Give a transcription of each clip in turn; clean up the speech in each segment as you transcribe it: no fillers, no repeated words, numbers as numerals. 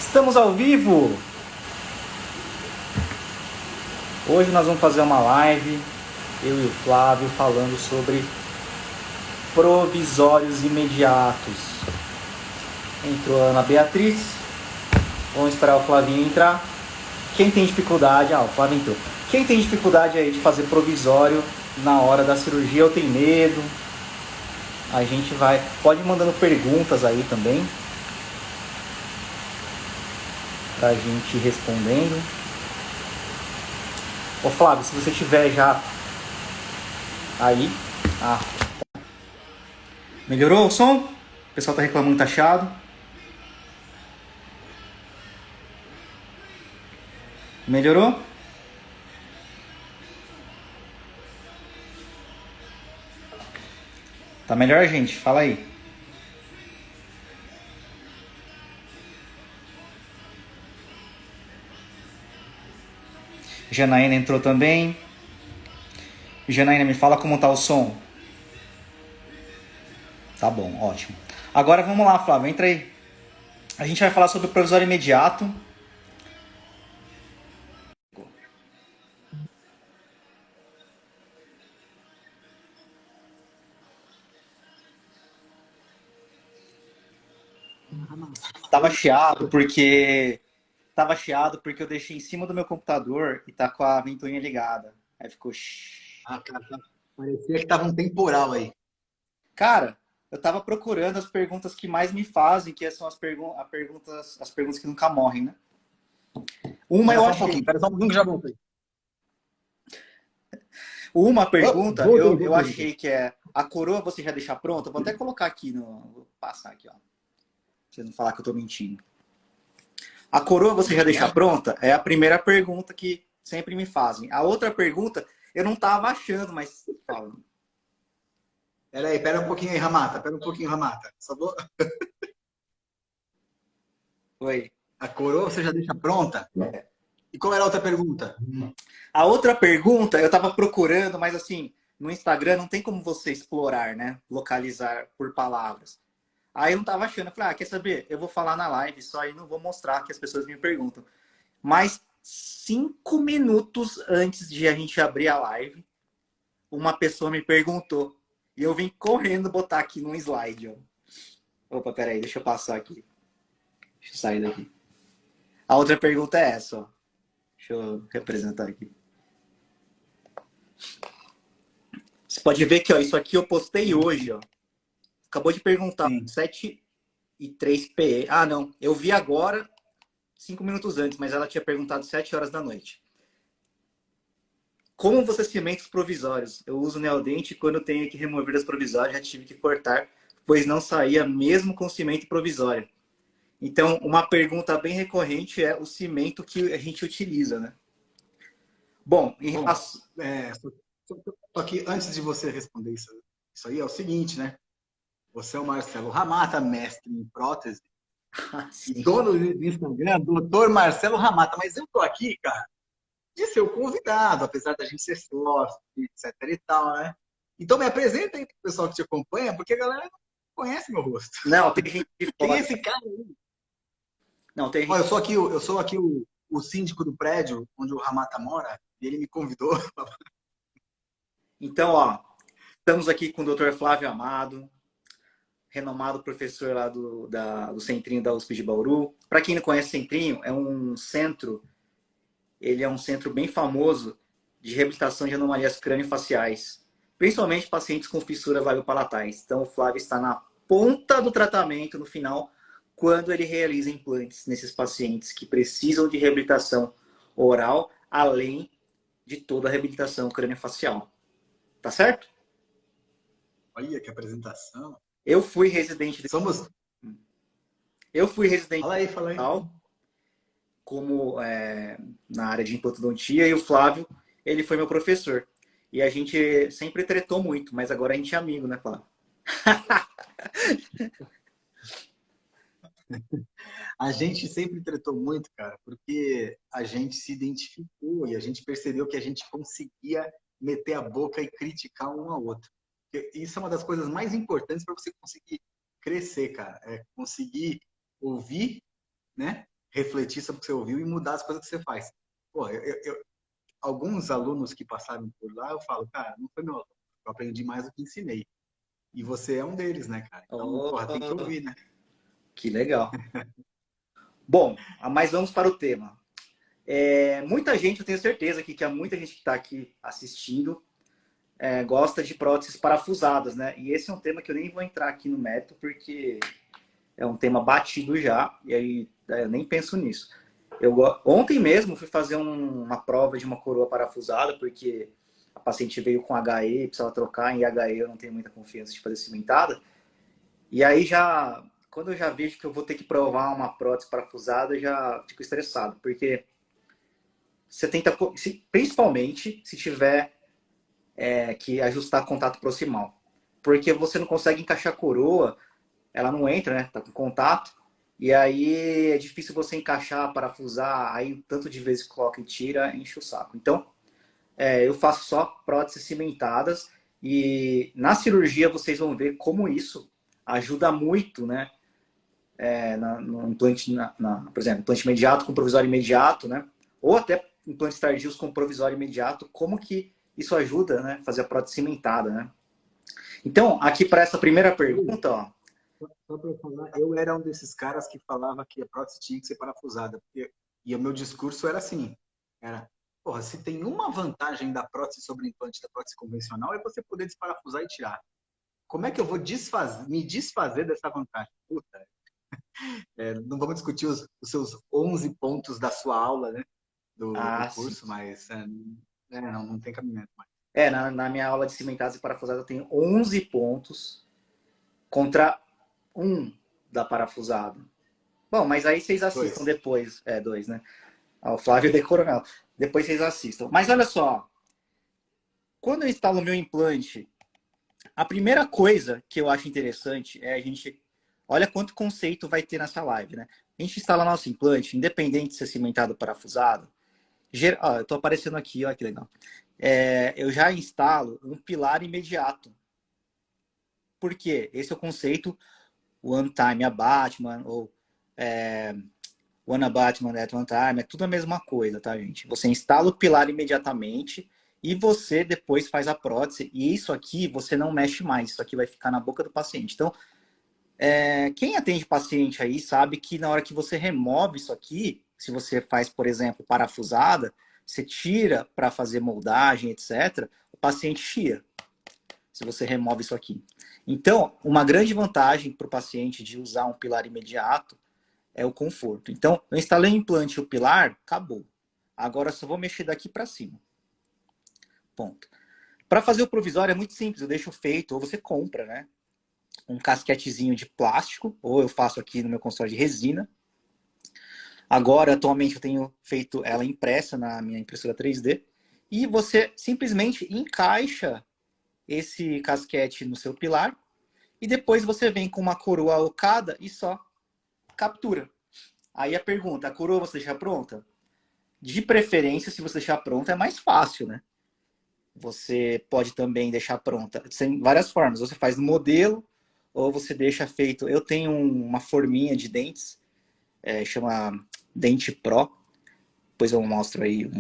Estamos ao vivo! Hoje nós vamos fazer uma live, eu e o Flávio, falando sobre provisórios imediatos. Entrou a Ana Beatriz, vamos esperar o Flavinho entrar. Quem tem dificuldade, o Flávio entrou. Quem tem dificuldade aí de fazer provisório na hora da cirurgia ou tem medo, a gente pode ir mandando perguntas aí também, pra gente ir respondendo. Ô Flávio, se você tiver já aí. Melhorou o som? O pessoal tá reclamando que tá chiado. Melhorou? Tá melhor, gente? Fala aí. Janaína entrou também. Janaína, me fala como tá o som. Tá bom, ótimo. Agora vamos lá, Flávio, entra aí. A gente vai falar sobre o provisório imediato. Tava chiado porque eu deixei em cima do meu computador e tá com a ventoinha ligada. Aí ficou... Cara, parecia que tava um temporal aí. Cara, eu tava procurando as perguntas que mais me fazem, que são as perguntas que nunca morrem, né? Uma Espera eu só um achei. pouquinho, espera só um pouquinho que já voltei. Uma pergunta eu Voltei. achei que é: a coroa você já deixa pronta? Vou até colocar aqui no. Vou passar aqui, ó. Pra você não falar que eu tô mentindo. A coroa você já deixa pronta? É a primeira pergunta que sempre me fazem. A outra pergunta, eu não tava achando, mas fala. Pera um pouquinho aí, Ramata. Pera um pouquinho, Ramata. Só vou... Oi. A coroa você já deixa pronta? E qual era a outra pergunta? A outra pergunta, eu tava procurando, mas assim, no Instagram não tem como você explorar, né? Localizar por palavras. Aí eu não tava achando. Eu falei, quer saber? Eu vou falar na live, só aí não vou mostrar que as pessoas me perguntam. Mas 5 minutos antes de a gente abrir a live, uma pessoa me perguntou. E eu vim correndo botar aqui num slide. Ó. Opa, peraí, deixa eu passar aqui. Deixa eu sair daqui. A outra pergunta é essa, ó. Deixa eu representar aqui. Você pode ver que ó, isso aqui eu postei hoje, ó. Acabou de perguntar, Sim. 7h03 p. Ah, não. Eu vi agora, 5 minutos antes, mas ela tinha perguntado 7 horas da noite. Como você cimenta os provisórios? Eu uso neodente e quando tenho que remover as provisórias já tive que cortar, pois não saía mesmo com cimento provisório. Então, uma pergunta bem recorrente é o cimento que a gente utiliza, né? Bom, em Bom, relação... só que antes de você responder isso aí, é o seguinte, né? Você é o Marcelo Ramata, mestre em prótese, e Sim. dono do Instagram, doutor Marcelo Ramata. Mas eu tô aqui, cara, de ser o convidado, apesar da gente ser sócio, etc e tal, né? Então me apresenta aí pro pessoal que te acompanha, porque a galera não conhece meu rosto. Não, tem gente de Quem é fora. esse cara aí? Não, tem Ó, gente... eu sou aqui o síndico do prédio onde o Ramata mora, e ele me convidou. Então, ó, estamos aqui com o Dr. Flávio Amado, renomado professor lá do Centrinho da USP de Bauru. Para quem não conhece o Centrinho, ele é um centro bem famoso de reabilitação de anomalias crâniofaciais, principalmente pacientes com fissuras labiopalatais. Então, o Flávio está na ponta do tratamento, no final, quando ele realiza implantes nesses pacientes que precisam de reabilitação oral, além de toda a reabilitação crâniofacial. Tá certo? Olha que apresentação. Eu fui residente de Somos. eu fui residente Fala de aí, fala aí. hospital, como na área de implantodontia, e o Flávio, ele foi meu professor. E a gente sempre tretou muito, mas agora a gente é amigo, né, Flávio? A gente sempre tretou muito, cara, porque a gente se identificou e a gente percebeu que a gente conseguia meter a boca e criticar um ao outro. Isso é uma das coisas mais importantes para você conseguir crescer, cara. É conseguir ouvir, né? refletir sobre o que você ouviu e mudar as coisas que você faz. Pô, alguns alunos que passaram por lá, eu falo, cara, não foi meu aluno, eu aprendi mais do que ensinei. E você é um deles, né, cara? Então, Oh, porra, tem que ouvir, né? que legal. Bom, mas vamos para o tema. Muita gente, eu tenho certeza que há muita gente que está aqui assistindo gosta de próteses parafusadas, né? E esse é um tema que eu nem vou entrar aqui no mérito, porque é um tema batido já, e aí eu nem penso nisso. Ontem mesmo fui fazer uma prova de uma coroa parafusada, porque a paciente veio com HE, precisava trocar, em HE eu não tenho muita confiança de fazer cimentada. E aí quando eu já vejo que eu vou ter que provar uma prótese parafusada, eu já fico estressado, porque você tenta, principalmente se tiver que ajustar contato proximal. Porque você não consegue encaixar a coroa, ela não entra, né? Tá com contato. E aí é difícil você encaixar, parafusar, aí tanto de vezes que coloca e tira, enche o saco. Então, eu faço só próteses cimentadas e na cirurgia vocês vão ver como isso ajuda muito, né? No implante, por exemplo, implante imediato com provisório imediato, né? Ou até implantes tardios com provisório imediato, como que isso ajuda, né? Fazer a prótese cimentada, né? Então, aqui para essa primeira pergunta, ó. Só para eu falar, eu era um desses caras que falava que a prótese tinha que ser parafusada. E o meu discurso era assim, porra, se tem uma vantagem da prótese sobre o implante da prótese convencional é você poder desparafusar e tirar. Como é que eu vou me desfazer dessa vantagem? Puta, não vamos discutir os seus 11 pontos da sua aula, né? Do Sim. curso, mas não tem cabimento mais. Na minha aula de cimentadas e parafusadas eu tenho 11 pontos contra um da parafusada. Bom, mas aí vocês assistam Dois. depois. Dois, né? O Flávio decorou. Depois vocês assistam. Mas olha só, quando eu instalo o meu implante, a primeira coisa que eu acho interessante é a gente... Olha quanto conceito vai ter nessa live, né? A gente instala nosso implante, independente de ser cimentado ou parafusado. Eu tô aparecendo aqui, olha que legal. Eu já instalo um pilar imediato. Por quê? Esse é o conceito One Time Abattement, ou One Abattement at One Time, é tudo a mesma coisa, tá, gente? Você instala o pilar imediatamente e você depois faz a prótese, e isso aqui você não mexe mais, isso aqui vai ficar na boca do paciente. Então, quem atende paciente aí sabe que na hora que você remove isso aqui, se você faz, por exemplo, parafusada, você tira para fazer moldagem, etc., o paciente chia, se você remove isso aqui. Então, uma grande vantagem para o paciente de usar um pilar imediato é o conforto. Então, eu instalei o implante e o pilar, acabou. Agora eu só vou mexer daqui para cima. Ponto. Para fazer o provisório é muito simples, eu deixo feito, ou você compra, né? Um casquetezinho de plástico, ou eu faço aqui no meu consultório de resina. Agora, atualmente, eu tenho feito ela impressa na minha impressora 3D. E você simplesmente encaixa esse casquete no seu pilar e depois você vem com uma coroa alocada e só captura. Aí a pergunta, a coroa você deixa pronta? De preferência, se você deixar pronta, é mais fácil, né? Você pode também deixar pronta. Tem várias formas. Você faz no modelo, ou você deixa feito... Eu tenho uma forminha de dentes, chama Dente Pro. Depois eu mostro aí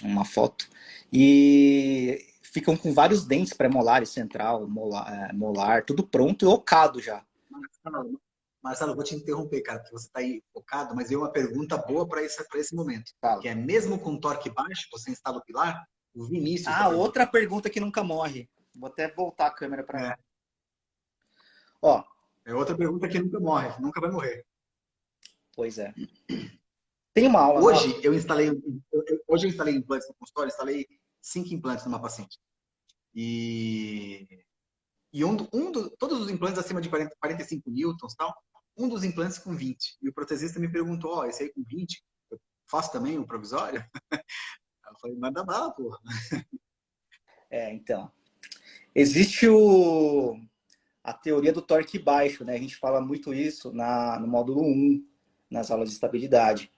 uma foto. E ficam com vários dentes pré-molares, central, molar, tudo pronto e ocado já. Marcelo, vou te interromper, cara, porque você está aí focado, mas veio uma pergunta boa para esse momento. Fala. Que é mesmo com torque baixo, você instala o pilar? O Vinícius está Outra perguntando. pergunta que nunca morre. Vou até voltar a câmera para mim. É, Ó, é outra pergunta que nunca morre, nunca vai morrer. pois é. Tem uma aula Hoje nossa. hoje eu instalei implantes no consultório, instalei 5 implantes numa paciente. E todos os implantes acima de 45 newtons, tal, um dos implantes com 20. E o protesista me perguntou, ó, esse aí com 20, eu faço também o provisório? Eu falei, manda bala, porra. Então. Existe a teoria do torque baixo, né? A gente fala muito isso no módulo 1, nas aulas de estabilidade.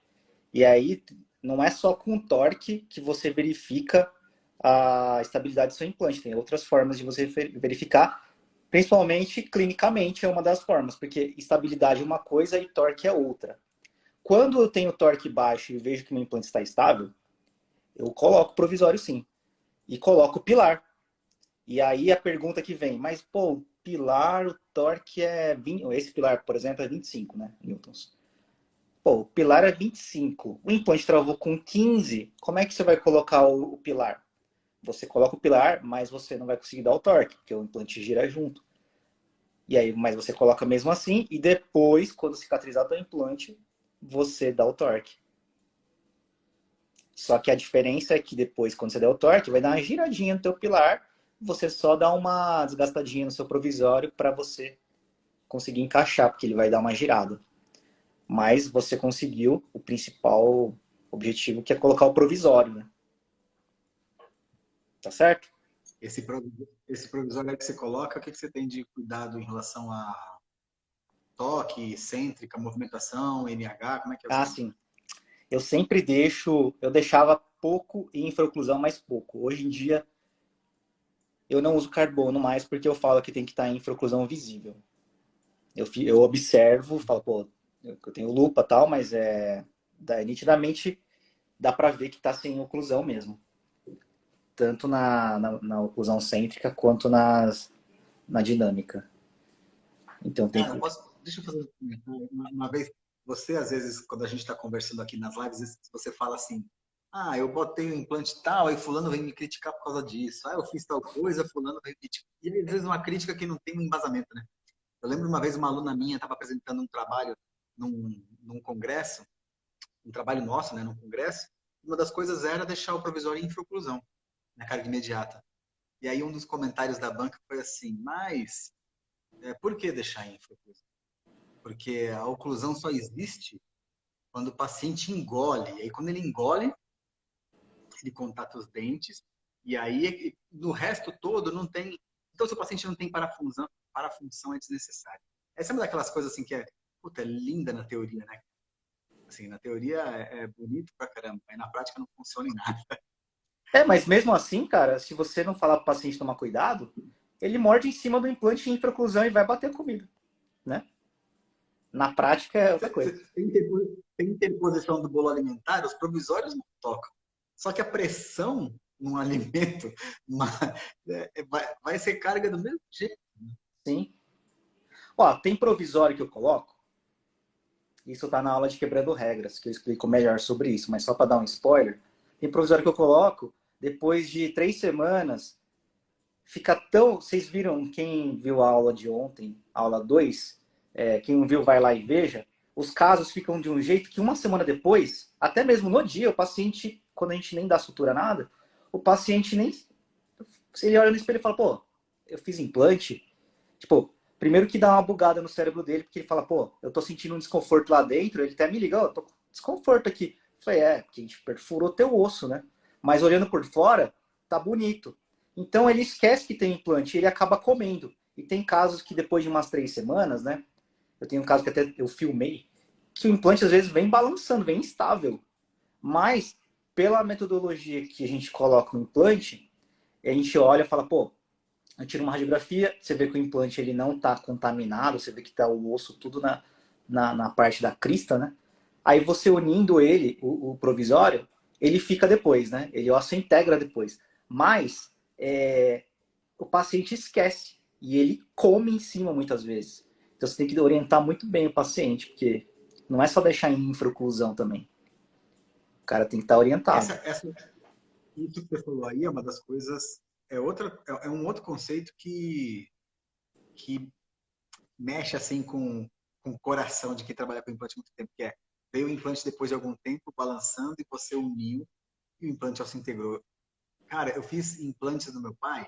E aí, não é só com torque que você verifica a estabilidade do seu implante. Tem outras formas de você verificar, principalmente clinicamente é uma das formas, porque estabilidade é uma coisa e torque é outra. Quando eu tenho torque baixo e vejo que meu implante está estável, eu coloco provisório sim. E coloco pilar. E aí a pergunta que vem, mas pô, pilar, o torque é 20, esse pilar, por exemplo, é 25, né, newtons. Pô, o pilar é 25. O implante travou com 15. Como é que você vai colocar o pilar? Você coloca o pilar, mas você não vai conseguir dar o torque, porque o implante gira junto. E aí, mas você coloca mesmo assim, e depois, quando cicatrizar o implante, você dá o torque. Só que a diferença é que depois, quando você der o torque, vai dar uma giradinha no teu pilar, você só dá uma desgastadinha no seu provisório para você conseguir encaixar, porque ele vai dar uma girada. Mas você conseguiu o principal objetivo, que é colocar o provisório, né? Tá certo? Esse provisório aí que você coloca, o que você tem de cuidado em relação a toque, cêntrica, movimentação, NH, como é que é o Ah, esquema? sim. Eu deixava pouco em infraoclusão, mas pouco. Hoje em dia, eu não uso carbono mais, porque eu falo que tem que estar em infraoclusão visível. Eu observo, falo, pô, eu tenho lupa e tal, mas nitidamente dá para ver que está sem oclusão mesmo. Tanto na oclusão cêntrica quanto na dinâmica. Então tem Cara, que. deixa eu fazer um comentário. Uma vez, você, às vezes, quando a gente está conversando aqui nas lives, você fala assim: ah, eu botei o implante tal, aí fulano vem me criticar por causa disso. Ah, eu fiz tal coisa, fulano vem me criticar. E às vezes uma crítica que não tem um embasamento, né? Eu lembro uma vez uma aluna minha estava apresentando um trabalho num congresso, um trabalho nosso, né, num congresso. Uma das coisas era deixar o provisório em infraoclusão, na carga imediata. E aí um dos comentários da banca foi assim: mas por que deixar em infraoclusão? Porque a oclusão só existe quando o paciente engole. E aí, quando ele engole, ele contata os dentes, e aí no resto todo não tem. Então, se o paciente não tem parafunção, parafunção é desnecessário. Essa é uma daquelas coisas assim que puta, é linda na teoria, né? Assim, na teoria é bonito pra caramba, aí na prática não funciona em nada. Mas mesmo assim, cara, se você não falar para o paciente tomar cuidado, ele morde em cima do implante em infraoclusão e vai bater comigo, né? Na prática é outra coisa. Tem interposição do bolo alimentar, os provisórios não tocam. Só que a pressão num alimento vai ser carga do mesmo jeito. Sim. Ó, tem provisório que eu coloco. Isso tá na aula de Quebrando Regras, que eu explico melhor sobre isso. Mas só para dar um spoiler, tem provisório que eu coloco, depois de 3 semanas, fica tão... Vocês viram, quem viu a aula de ontem, aula 2, quem não viu vai lá e veja, os casos ficam de um jeito que uma semana depois, até mesmo no dia, o paciente, quando a gente nem dá sutura nada, o paciente nem... Ele olha no espelho e fala, pô, eu fiz implante. Tipo, primeiro que dá uma bugada no cérebro dele, porque ele fala, pô, eu tô sentindo um desconforto lá dentro, ele até me liga, ó, eu tô com desconforto aqui. Eu falei, porque a gente perfurou teu osso, né? Mas olhando por fora, tá bonito. Então ele esquece que tem implante e ele acaba comendo. E tem casos que depois de umas 3 semanas, né? Eu tenho um caso que até eu filmei, que o implante às vezes vem balançando, vem instável. Mas, pela metodologia que a gente coloca no implante, a gente olha e fala, pô, eu tiro uma radiografia, você vê que o implante ele não está contaminado, você vê que está o osso tudo na parte da crista, né? Aí você unindo ele, o provisório, ele fica depois, né? Ele osso integra depois. Mas o paciente esquece e ele come em cima muitas vezes. Então você tem que orientar muito bem o paciente, porque não é só deixar em infraoclusão também. O cara tem que estar Essa, orientado. essa, isso que você falou aí é uma das coisas, é um outro conceito que mexe assim com o coração de quem trabalha com implante há muito tempo, que é veio o implante depois de algum tempo balançando e você uniu e o implante já se integrou. Cara, eu fiz implantes do meu pai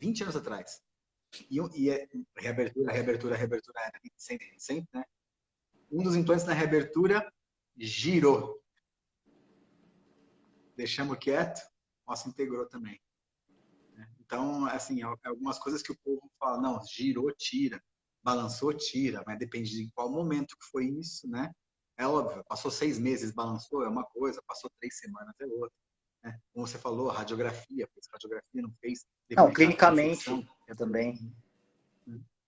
20 anos atrás. Reabertura era sempre, sempre, né? Um dos implantes na reabertura girou. Deixamos quieto, nossa, integrou também. Então, assim, algumas coisas que o povo fala, não, girou, tira, balançou, tira, mas depende de qual momento que foi isso, né? É óbvio, passou 6 meses, balançou, é uma coisa, passou 3 semanas, é outra. Né? Como você falou, radiografia, fez radiografia, não fez, Não, depois está com infecção. clinicamente também.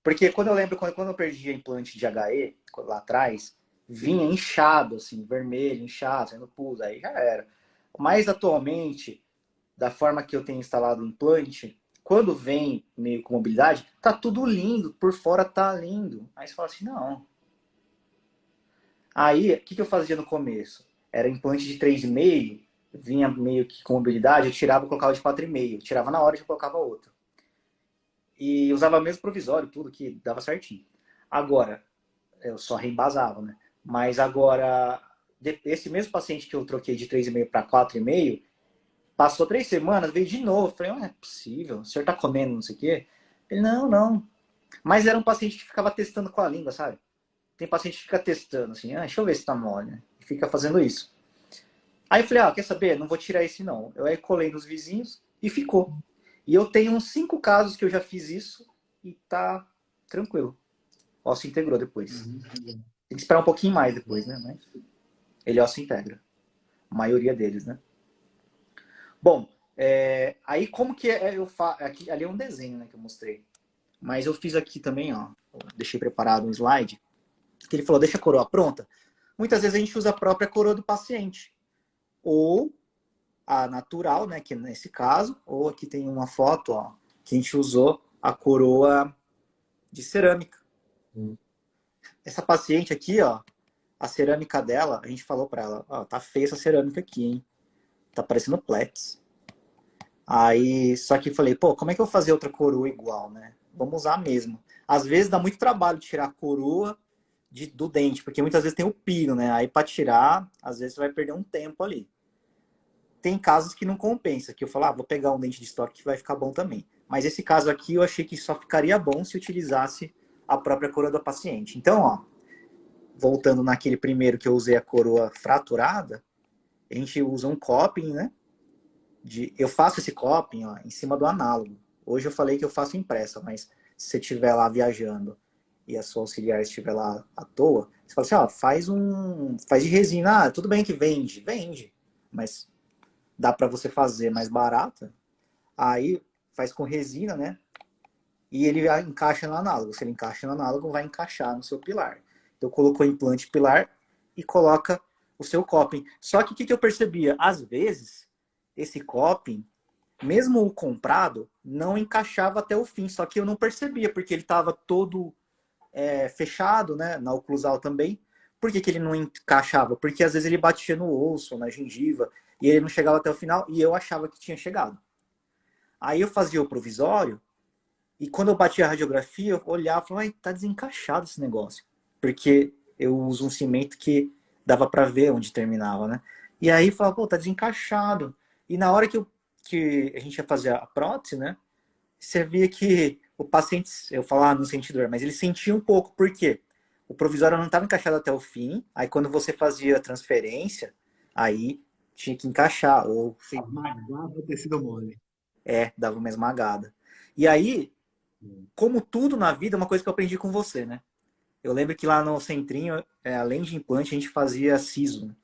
Porque quando eu lembro, quando eu perdi a implante de HE, lá atrás, vinha inchado, assim, vermelho, inchado, saindo pus, aí já era. Mas atualmente, da forma que eu tenho instalado o implante, quando vem meio com mobilidade, tá tudo lindo, por fora tá lindo. Aí você fala assim, não. Aí, o que eu fazia no começo? Era implante de 3,5, vinha meio que com mobilidade, eu tirava e colocava de 4,5. Tirava na hora e já colocava outro. E usava mesmo provisório, tudo que dava certinho. Agora, eu só reembasava, né? Mas agora, esse mesmo paciente que eu troquei de 3,5 para 4,5, passou 3 semanas, veio de novo. Eu falei, não é possível, o senhor tá comendo não sei o quê? Ele, não, não. Mas era um paciente que ficava testando com a língua, sabe? Tem paciente que fica testando, assim, deixa eu ver se tá mole, né? E fica fazendo isso. Aí eu falei, quer saber? Não vou tirar esse não. Eu aí colei nos vizinhos e ficou. E eu tenho uns 5 casos que eu já fiz isso e tá tranquilo. Ó, se integrou depois. Uhum. Tem que esperar um pouquinho mais depois, né? Mas ele ó se integra. A maioria deles, né? Bom, aí como que eu faço... Ali é um desenho, né, que eu mostrei. Mas eu fiz aqui também, ó. Deixei preparado um slide. Que ele falou, deixa a coroa pronta. Muitas vezes a gente usa a própria coroa do paciente. Ou a natural, né, que nesse caso. Ou aqui tem uma foto, ó, que a gente usou a coroa de cerâmica. Essa paciente aqui, ó, a cerâmica dela, a gente falou pra ela, tá feia essa cerâmica aqui, hein? Tá parecendo Plex. Aí, só que falei, pô, como é que eu vou fazer outra coroa igual, né? Vamos usar a mesma. Às vezes dá muito trabalho tirar a coroa do dente, porque muitas vezes tem o pino, né? Aí para tirar, às vezes você vai perder um tempo ali. Tem casos que não compensa, que eu falo, vou pegar um dente de estoque que vai ficar bom também. Mas esse caso aqui eu achei que só ficaria bom se utilizasse a própria coroa do paciente. Então, ó, voltando naquele primeiro que eu usei a coroa fraturada, a gente usa um coping, né? Eu faço esse coping, ó, em cima do análogo. Hoje eu falei que eu faço impressa, mas se você estiver lá viajando e a sua auxiliar estiver lá à toa, você fala assim, faz de resina. Tudo bem que vende, mas dá para você fazer mais barata. Aí faz com resina, né? E ele encaixa no análogo. Se ele encaixa no análogo, vai encaixar no seu pilar. Então colocou implante pilar e coloca o seu coping. Só que o que eu percebia? Às vezes, esse coping, mesmo o comprado, não encaixava até o fim. Só que eu não percebia, porque ele estava todo fechado, né? Na oclusal também. Por que ele não encaixava? Porque às vezes ele batia no osso, na gengiva, e ele não chegava até o final, e eu achava que tinha chegado. Aí eu fazia o provisório, e quando eu batia a radiografia, eu olhava e falava, tá desencaixado esse negócio. Porque eu uso um cimento que dava para ver onde terminava, né? E aí eu falava, pô, tá desencaixado. E na hora que a gente ia fazer a prótese, né? Você via que o paciente, eu falava não sentia dor, mas ele sentia um pouco, por quê? O provisório não estava encaixado até o fim, aí quando você fazia a transferência, aí tinha que encaixar, ou Você esmagava o tecido mole. dava uma esmagada. E aí, como tudo na vida, é uma coisa que eu aprendi com você, né? Eu lembro que lá no centrinho, além de implante, a gente fazia siso, né?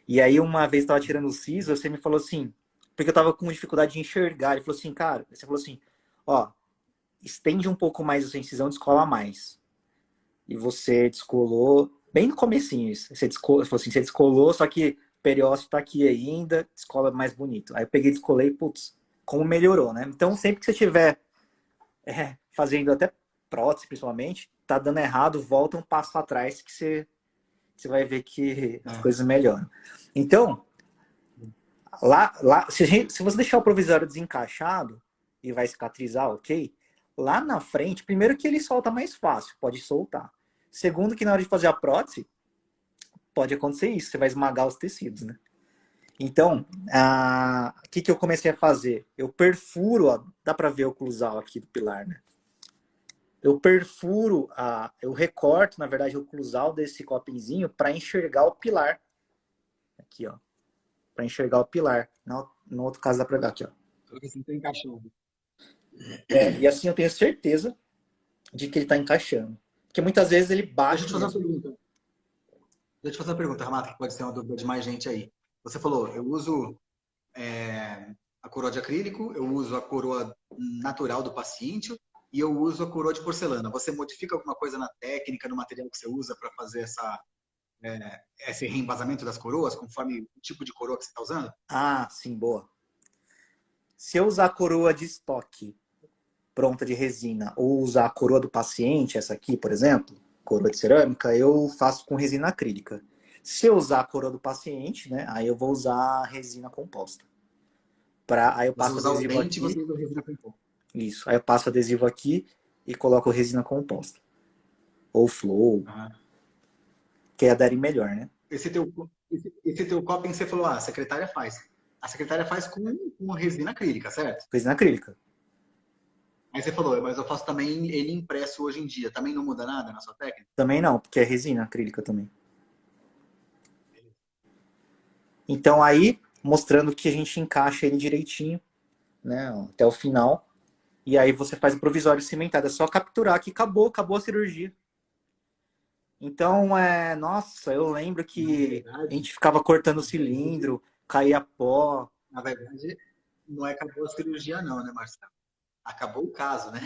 E aí, uma vez eu tava tirando o siso, você me falou assim, porque eu tava com dificuldade de enxergar. Ele falou assim, cara, você falou assim, ó, estende um pouco mais a sua incisão, descola mais. E você descolou bem no comecinho isso. Você descolou, falou assim, você descolou, só que o periósteo tá aqui ainda, descola mais bonito. Aí eu peguei, descolei, putz, como melhorou, né? Então, sempre que você tiver fazendo até prótese, principalmente, tá dando errado, volta um passo atrás que você vai ver que as coisas melhoram. Então, se você deixar o provisório desencaixado e vai cicatrizar, ok? Lá na frente, primeiro que ele solta mais fácil, pode soltar. Segundo que na hora de fazer a prótese, pode acontecer isso, você vai esmagar os tecidos, né? Então, o que eu comecei a fazer? Eu perfuro, ó, dá para ver o oclusal aqui do pilar, né? Eu perfuro, eu recorto, na verdade, o oclusal desse copinzinho para enxergar o pilar. Aqui, ó. Para enxergar o pilar. No outro caso dá para ver aqui, ó. Assim, tá encaixando. E assim eu tenho certeza de que ele está encaixando. Porque muitas vezes ele Deixa eu bate te fazer uma mesmo. pergunta. Deixa eu te fazer uma pergunta, Ramata, que pode ser uma dúvida de mais gente aí. Você falou, eu uso a coroa de acrílico, eu uso a coroa natural do paciente e eu uso a coroa de porcelana. Você modifica alguma coisa na técnica, no material que você usa para fazer esse reembasamento das coroas, conforme o tipo de coroa que você está usando? Ah, sim, boa. Se eu usar a coroa de estoque pronta de resina ou usar a coroa do paciente, essa aqui, por exemplo, coroa de cerâmica, eu faço com resina acrílica. Se eu usar a coroa do paciente, né, aí eu vou usar resina composta. Aí eu Você passo usar o adesivo dente, você aqui, usa resina composta. isso. Aí eu passo adesivo aqui e coloco resina composta. Ou flow, Aham. que adere melhor, né? Esse teu coping, você falou, a secretária faz. A secretária faz com resina acrílica, certo? Resina acrílica. Aí você falou, mas eu faço também ele impresso hoje em dia. Também não muda nada na sua técnica? Também não, porque é resina acrílica também. Então aí, mostrando que a gente encaixa ele direitinho, né, até o final. E aí você faz o provisório cimentado. É só capturar que acabou a cirurgia. Então, nossa, eu lembro Na que a verdade, gente ficava cortando o na verdade, cilindro, caía pó. na verdade, não é acabou a cirurgia não, né, Marcelo? Acabou o caso, né?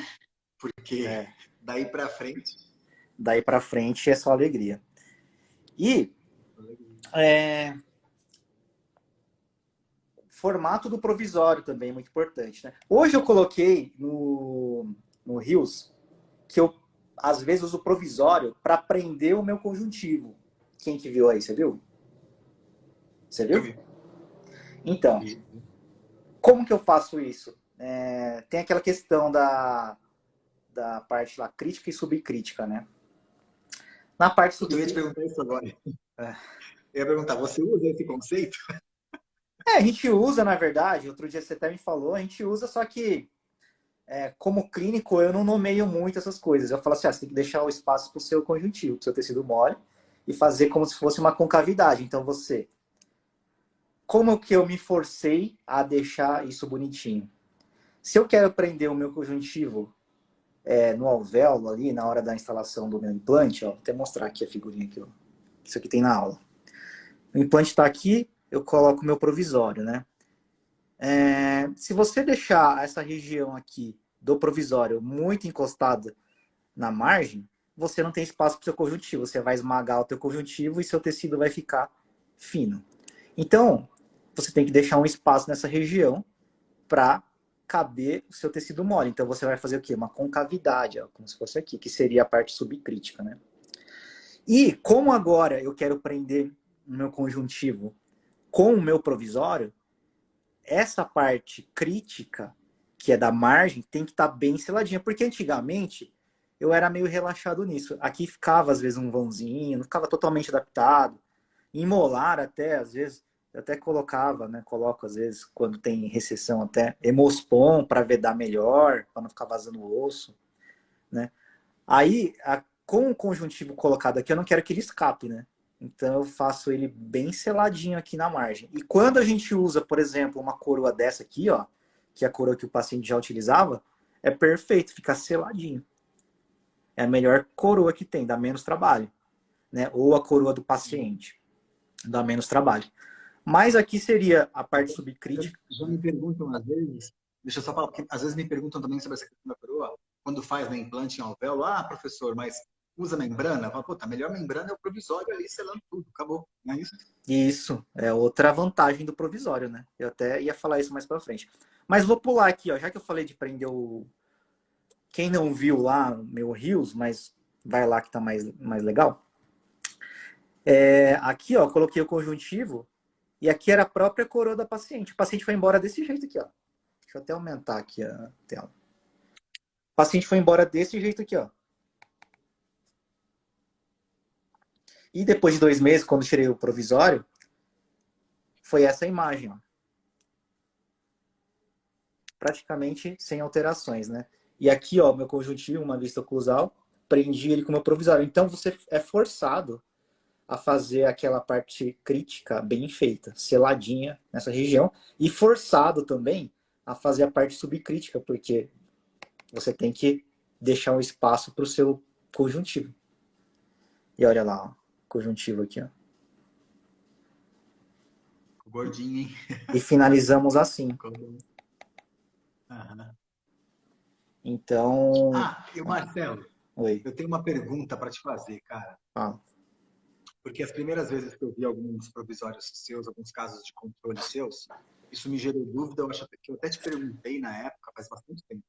Porque É, daí pra frente. daí pra frente é só alegria. E é, formato do provisório também é muito importante, né? Hoje eu coloquei no Rios que eu, às vezes, uso provisório para prender o meu conjuntivo. Quem que viu aí? Você viu? Você Eu viu? vi. Então, vi. como que eu faço isso? Tem aquela questão da parte lá crítica e subcrítica, né? Na parte Puta, eu ia te subcrítica, perguntar isso agora. Eu ia perguntar, você usa esse conceito? a gente usa, na verdade, outro dia você até me falou, a gente usa, só que como clínico eu não nomeio muito essas coisas. Eu falo assim, você tem que deixar o espaço para o seu conjuntivo, para o seu tecido mole, e fazer como se fosse uma concavidade. Então como que eu me forcei a deixar isso bonitinho? Se eu quero prender o meu conjuntivo no alvéolo ali, na hora da instalação do meu implante, ó, vou até mostrar aqui a figurinha aqui, ó. Isso aqui tem na aula. O implante está aqui, eu coloco o meu provisório, né? Se você deixar essa região aqui do provisório muito encostada na margem, você não tem espaço para o seu conjuntivo. Você vai esmagar o teu conjuntivo e seu tecido vai ficar fino. Então, você tem que deixar um espaço nessa região para caber o seu tecido mole. Então, você vai fazer o quê? Uma concavidade, ó, como se fosse aqui, que seria a parte subcrítica, né? E como agora eu quero prender o meu conjuntivo com o meu provisório, essa parte crítica, que é da margem, tem que estar bem seladinha. Porque antigamente eu era meio relaxado nisso. Aqui ficava, às vezes, um vãozinho, não ficava totalmente adaptado. Em molar, até, às vezes, eu até colocava, né? Coloco, às vezes, quando tem recessão, até Hemospon para vedar melhor, para não ficar vazando o osso, né? Aí, com o conjuntivo colocado aqui, eu não quero que ele escape, né? Então eu faço ele bem seladinho aqui na margem. E quando a gente usa, por exemplo, uma coroa dessa aqui, ó, que é a coroa que o paciente já utilizava, é perfeito, fica seladinho. É a melhor coroa que tem, dá menos trabalho, né? Ou a coroa do paciente, dá menos trabalho. Mas aqui seria a parte subcrítica. Já me perguntam às vezes, deixa eu só falar, porque às vezes me perguntam também sobre essa questão da coroa, quando faz né, implante em alvéolo, professor, mas usa membrana? Fala, puta, a melhor membrana é o provisório ali, selando tudo, acabou, não é isso? Isso é outra vantagem do provisório, né? Eu até ia falar isso mais para frente. Mas vou pular aqui, ó, já que eu falei de prender o quem não viu lá, meu Rios, mas vai lá que tá mais legal. Aqui, ó, coloquei o conjuntivo e aqui era a própria coroa da paciente. O paciente foi embora desse jeito aqui, ó. Deixa eu até aumentar aqui a tela. O paciente foi embora desse jeito aqui, ó. E depois de 2 meses, quando tirei o provisório, foi essa imagem, ó. Praticamente sem alterações, né? E aqui, ó, meu conjuntivo, uma vista oclusal, prendi ele com o meu provisório. Então você é forçado a fazer aquela parte crítica bem feita, seladinha nessa região, e forçado também a fazer a parte subcrítica, porque você tem que deixar um espaço para o seu conjuntivo. E olha lá, ó, conjuntivo aqui, ó. Gordinho, hein? E finalizamos assim. Aham. Então, E o Marcelo, oi, eu tenho uma pergunta para te fazer, cara. ah, Porque as primeiras vezes que eu vi alguns provisórios seus, alguns casos de controle seus, isso me gerou dúvida. Eu acho que eu até te perguntei na época, faz bastante tempo.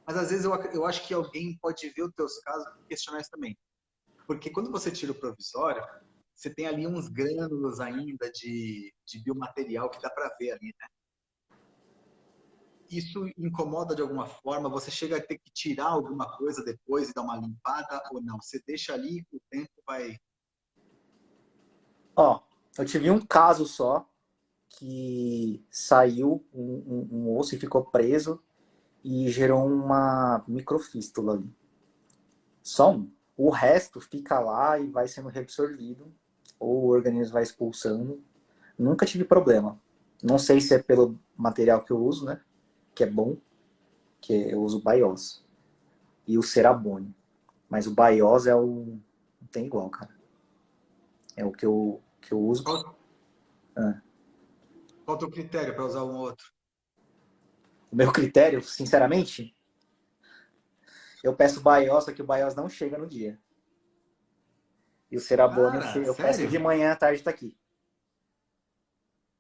Mas às vezes eu acho que alguém pode ver os teus casos e questionar isso também. Porque quando você tira o provisório, você tem ali uns grânulos ainda de biomaterial que dá para ver ali, né? Isso incomoda de alguma forma? Você chega a ter que tirar alguma coisa depois e dar uma limpada ou não? Você deixa ali, o tempo vai. Ó, eu tive um caso só que saiu um osso e ficou preso e gerou uma microfístula ali. Só um. O resto fica lá e vai sendo reabsorvido, ou o organismo vai expulsando. Nunca tive problema. Não sei se é pelo material que eu uso, né? Que é bom, que eu uso o Bios. E o Cerabone. Mas o Bios é o. Não tem igual, cara. É o que eu uso. Qual, Ah. qual o teu critério para usar um ou outro? O meu critério, sinceramente, eu peço o Bios, só que o Bios não chega no dia. E o Cerabone Cara, eu peço de sério? manhã, à tarde tá aqui.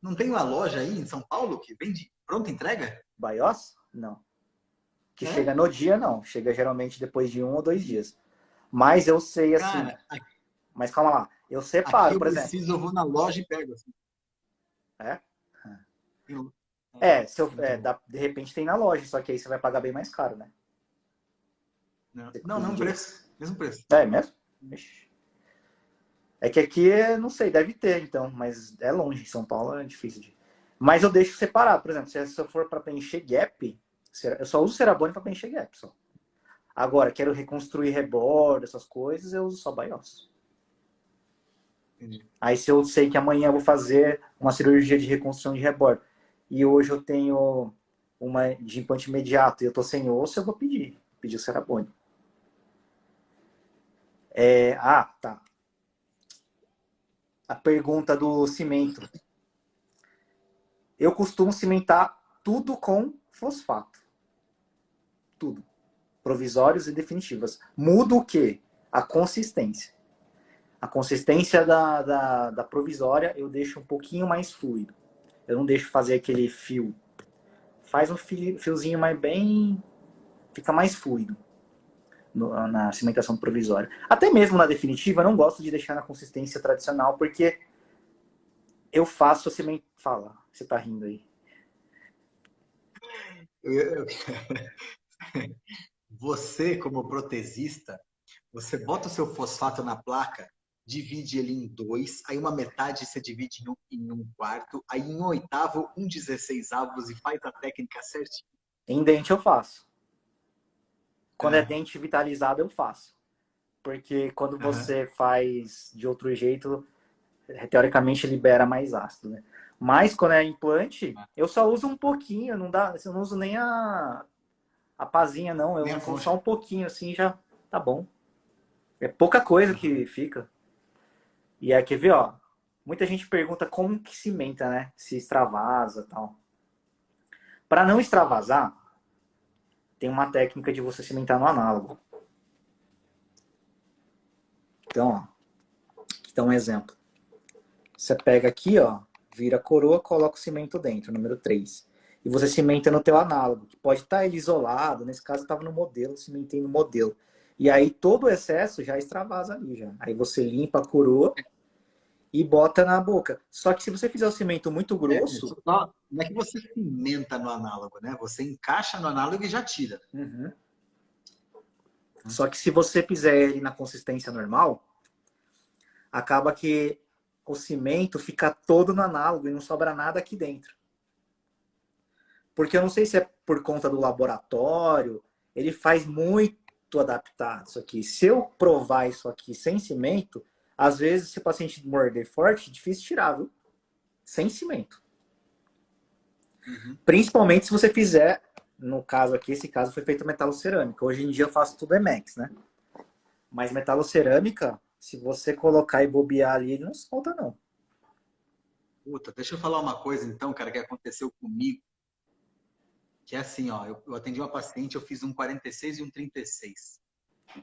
Não tem uma loja aí em São Paulo que vende pronta entrega? Bios? Não. Que chega É? no dia, não. Chega geralmente depois de 1 ou 2 dias. Mas eu sei assim. Cara, Mas calma lá. Eu aqui separo, eu por exemplo. preciso, eu vou na loja e pego. Assim. É? Eu- É, se eu, Muito bom. de repente tem na loja, só que aí você vai pagar bem mais caro, né? Não, Você não, pedir mesmo direto. preço. Mesmo preço. É mesmo? Ixi. É que aqui, não sei, deve ter, então, mas é longe. São Paulo é difícil de. Mas eu deixo separado, por exemplo, se eu for para preencher gap, eu só uso Cerabone para preencher gap só. Agora, quero reconstruir rebordo, essas coisas, eu uso só Bios. Entendi. Aí se eu sei que amanhã eu vou fazer uma cirurgia de reconstrução de rebordo e hoje eu tenho uma de implante imediato e eu tô sem osso, eu vou pedir o Cerabone. Tá. A pergunta do cimento. Eu costumo cimentar tudo com fosfato. Tudo. Provisórios e definitivas. Mudo o quê? A consistência. A consistência da provisória eu deixo um pouquinho mais fluido. Eu não deixo fazer aquele fio. Faz um fiozinho mais bem. Fica mais fluido na cimentação provisória. Até mesmo na definitiva, eu não gosto de deixar na consistência tradicional, porque eu faço a cimentação. Fala, você tá rindo aí. Eu- Você, como protesista, você bota o seu fosfato na placa, divide ele em dois, aí uma metade você divide em um quarto, aí em um oitavo, um 16avos e faz a técnica certinho. Em dente eu faço. Quando é É. dente vitalizado, eu faço. Porque quando Aham. você faz de outro jeito, teoricamente libera mais ácido, né? Mas quando é implante, eu só uso um pouquinho, não dá, eu não uso nem a pazinha, não. Eu Nem a uso concha. só um pouquinho, assim, já tá bom. É pouca coisa que fica. E aí, quer ver, ó? Muita gente pergunta como que cimenta, né? Se extravasa e tal. Para não extravasar, tem uma técnica de você cimentar no análogo. Então, ó, aqui tá um exemplo. Você pega aqui, ó, vira a coroa, coloca o cimento dentro, número 3. E você cimenta no teu análogo, que pode estar ele isolado, nesse caso estava no modelo, cimentei no modelo. E aí todo o excesso já extravasa ali já. Aí você limpa a coroa e bota na boca. Só que se você fizer o cimento muito grosso, Não é que você cimenta no análogo, né? Você encaixa no análogo e já tira. uhum. Só que se você fizer ele na consistência normal, acaba que o cimento fica todo no análogo e não sobra nada aqui dentro. Porque eu não sei se é por conta do laboratório, ele faz muito adaptado isso aqui. Se eu provar isso aqui sem cimento, às vezes, se o paciente morder forte, é difícil tirar, viu? Sem cimento. Uhum. Principalmente se você fizer, no caso aqui, esse caso foi feito metalocerâmica. Hoje em dia eu faço tudo Emax, né? Mas metalocerâmica, se você colocar e bobear ali, ele não solta, não. Puta, deixa eu falar uma coisa então, cara, que aconteceu comigo. Que é assim, ó, eu atendi uma paciente, eu fiz um 46 e um 36.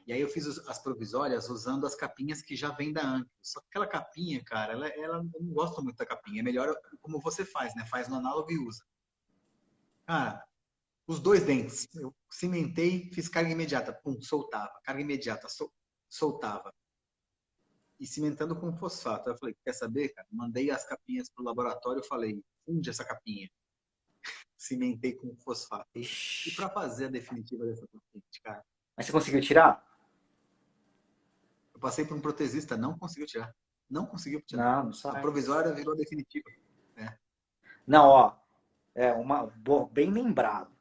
E aí eu fiz as provisórias usando as capinhas que já vêm da Anki. Só que aquela capinha, cara, ela eu não gosto muito da capinha. É melhor como você faz, né? Faz no análogo e usa. Cara, os dois dentes. Eu cimentei, fiz carga imediata. Pum, soltava. Carga imediata, soltava. E cimentando com fosfato. Eu falei, quer saber, cara? Mandei as capinhas pro laboratório. Eu falei, funde essa capinha. Cimentei com fosfato. E Ixi. para fazer a definitiva dessa patente, cara, Mas você conseguiu tirar? eu passei por um protesista, não conseguiu tirar. Não conseguiu tirar. Não, não A sai. provisória virou a definitiva. Né? Não, ó, bem lembrado.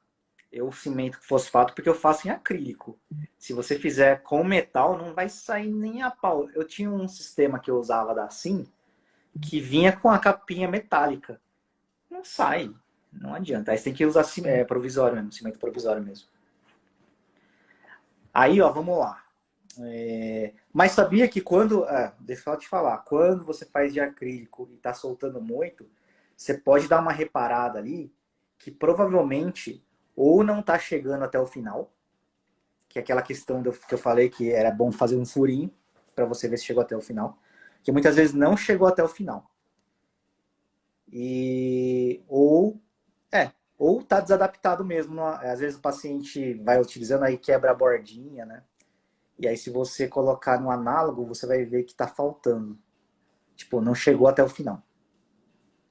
Eu cimento com fosfato porque eu faço em acrílico. Se você fizer com metal, não vai sair nem a pau. Eu tinha um sistema que eu usava da Sim, que vinha com a capinha metálica. Não sai. Não adianta. Aí você tem que usar provisório mesmo, cimento provisório mesmo. Aí, ó, vamos lá. Mas sabia que quando. Deixa eu te falar. Quando você faz de acrílico e tá soltando muito, você pode dar uma reparada ali que provavelmente ou não tá chegando até o final, que é aquela questão que eu falei que era bom fazer um furinho para você ver se chegou até o final, que muitas vezes não chegou até o final. E ou tá desadaptado mesmo. Às vezes o paciente vai utilizando aí quebra a bordinha, né? E aí se você colocar no análogo, você vai ver que tá faltando. Tipo, não chegou até o final.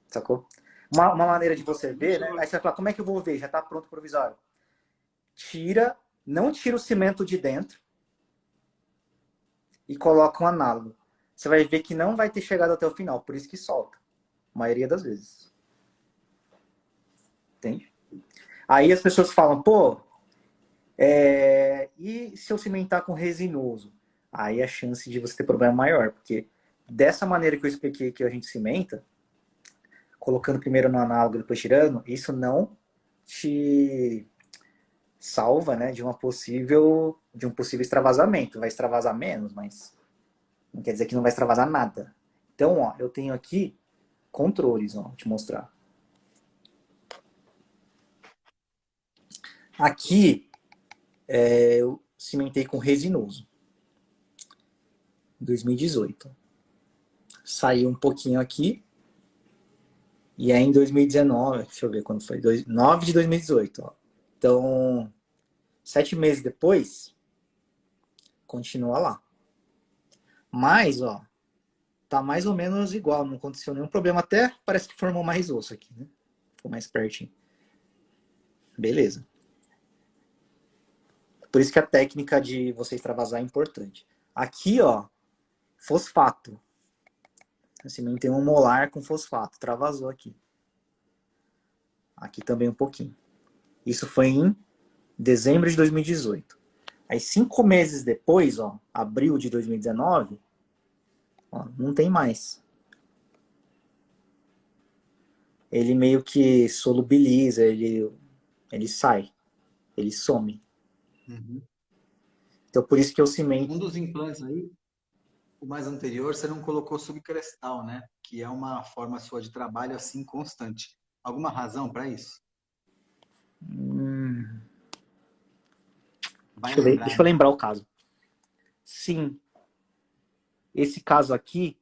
Sacou? Uma maneira de Então, você não ver, né? chegou. Aí você vai falar, como é que eu vou ver? Já tá pronto o provisório. Tira, não tira o cimento de dentro e coloca um análogo. Você vai ver que não vai ter chegado até o final, por isso que solta. A maioria das vezes. Entende? Aí as pessoas falam, pô, e se eu cimentar com resinoso? Aí a chance de você ter problema é maior, porque dessa maneira que eu expliquei que a gente cimenta, colocando primeiro no análogo e depois tirando, isso não te salva, né, de um possível extravasamento. Vai extravasar menos, mas não quer dizer que não vai extravasar nada. Então, ó, eu tenho aqui controles, ó, vou te mostrar. Aqui eu cimentei com resinoso, em 2018. Saiu um pouquinho aqui, e aí em 2019, deixa eu ver quando foi, 9 de 2018. Ó. Então, 7 meses depois, continua lá. Mas, ó, tá mais ou menos igual, não aconteceu nenhum problema. Até parece que formou mais osso aqui, né? Ficou mais pertinho. Beleza. Por isso que a técnica de você extravasar é importante. Aqui, ó, fosfato. Assim, não tem um molar com fosfato. Travasou aqui. Aqui também um pouquinho. Isso foi em dezembro de 2018. Aí 5 meses depois, ó, abril de 2019, ó, não tem mais. Ele meio que solubiliza, ele sai, ele some. Uhum. Então por isso que eu cimento. Um dos implantes aí, o mais anterior, você não colocou subcrestal, né? Que é uma forma sua de trabalho assim constante. Alguma razão para isso? Hum, Vai lembrar, deixa eu né? lembrar o caso. Sim, esse caso aqui,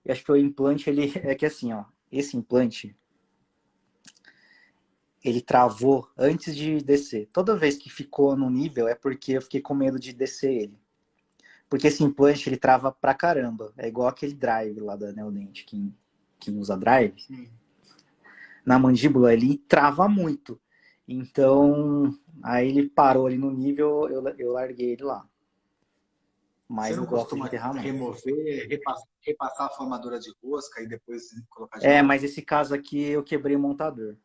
eu acho que o implante, ele é que assim, ó, esse implante, ele travou antes de descer. Toda vez que ficou no nível é porque eu fiquei com medo de descer ele. Porque esse implante, ele trava pra caramba. É igual aquele drive lá da Neodent, quem usa drive. Sim. Na mandíbula, ele trava muito. Então, aí ele parou ali no nível, eu larguei ele lá. Você Mas não eu gosto de costuma enterrar mais. remover, repassar a formadura de rosca e depois colocar de É, novo? mas esse caso aqui eu quebrei o montador.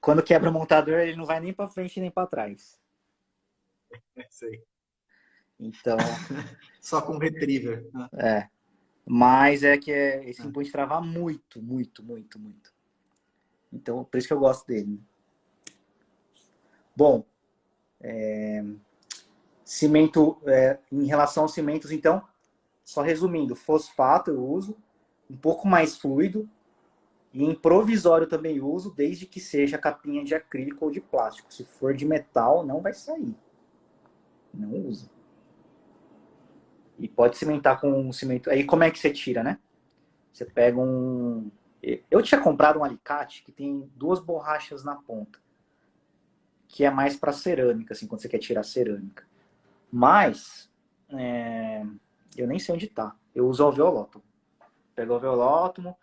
Quando quebra o montador, ele não vai nem pra frente nem pra trás. É, sei. Então, Só com retriever, né? mas é que esse implante trava muito, muito, muito, muito. Então, por isso que eu gosto dele. Bom, cimento, em relação aos cimentos, então, só resumindo, fosfato eu uso, um pouco mais fluido E em provisório também uso, desde que seja capinha de acrílico ou de plástico. Se for de metal, não vai sair. Não usa. E pode cimentar com um cimento. Aí como é que você tira, né? Você pega um. Eu tinha comprado um alicate que tem duas borrachas na ponta, que é mais para cerâmica, assim, quando você quer tirar cerâmica. Mas eu nem sei onde tá. Eu uso o alveolótomo. Pega o alveolótomo,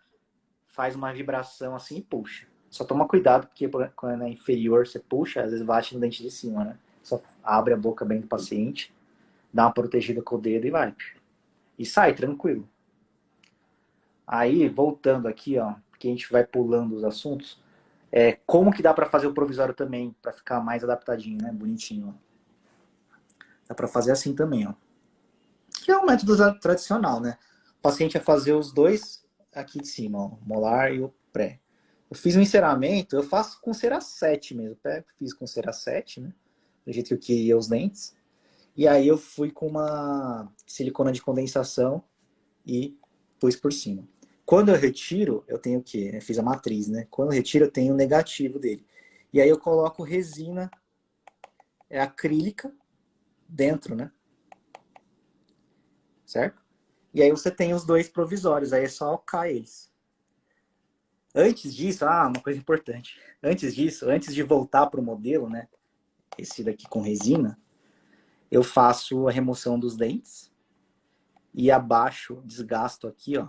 faz uma vibração assim e puxa. Só toma cuidado, porque quando é inferior você puxa, às vezes bate no dente de cima, né? Só abre a boca bem do paciente, dá uma protegida com o dedo e vai. E sai tranquilo. Aí, voltando aqui, ó, porque a gente vai pulando os assuntos, como que dá para fazer o provisório também, para ficar mais adaptadinho, né? Bonitinho, ó. Dá para fazer assim também, ó. Que é um método tradicional, né? O paciente vai fazer os dois aqui de cima, ó, o molar e o pré. Eu fiz um enceramento, eu faço com cera 7 mesmo. Fiz com cera 7, né? Do jeito que eu queria os dentes. E aí eu fui com uma silicona de condensação e pus por cima. Quando eu retiro, eu tenho o quê? Eu fiz a matriz, né? Quando eu retiro, eu tenho o negativo dele. E aí eu coloco resina acrílica dentro, né? Certo? E aí você tem os dois provisórios, aí é só alcar eles. Antes disso, uma coisa importante. Antes disso, antes de voltar para o modelo, né? Esse daqui com resina, eu faço a remoção dos dentes e abaixo, desgasto aqui, ó,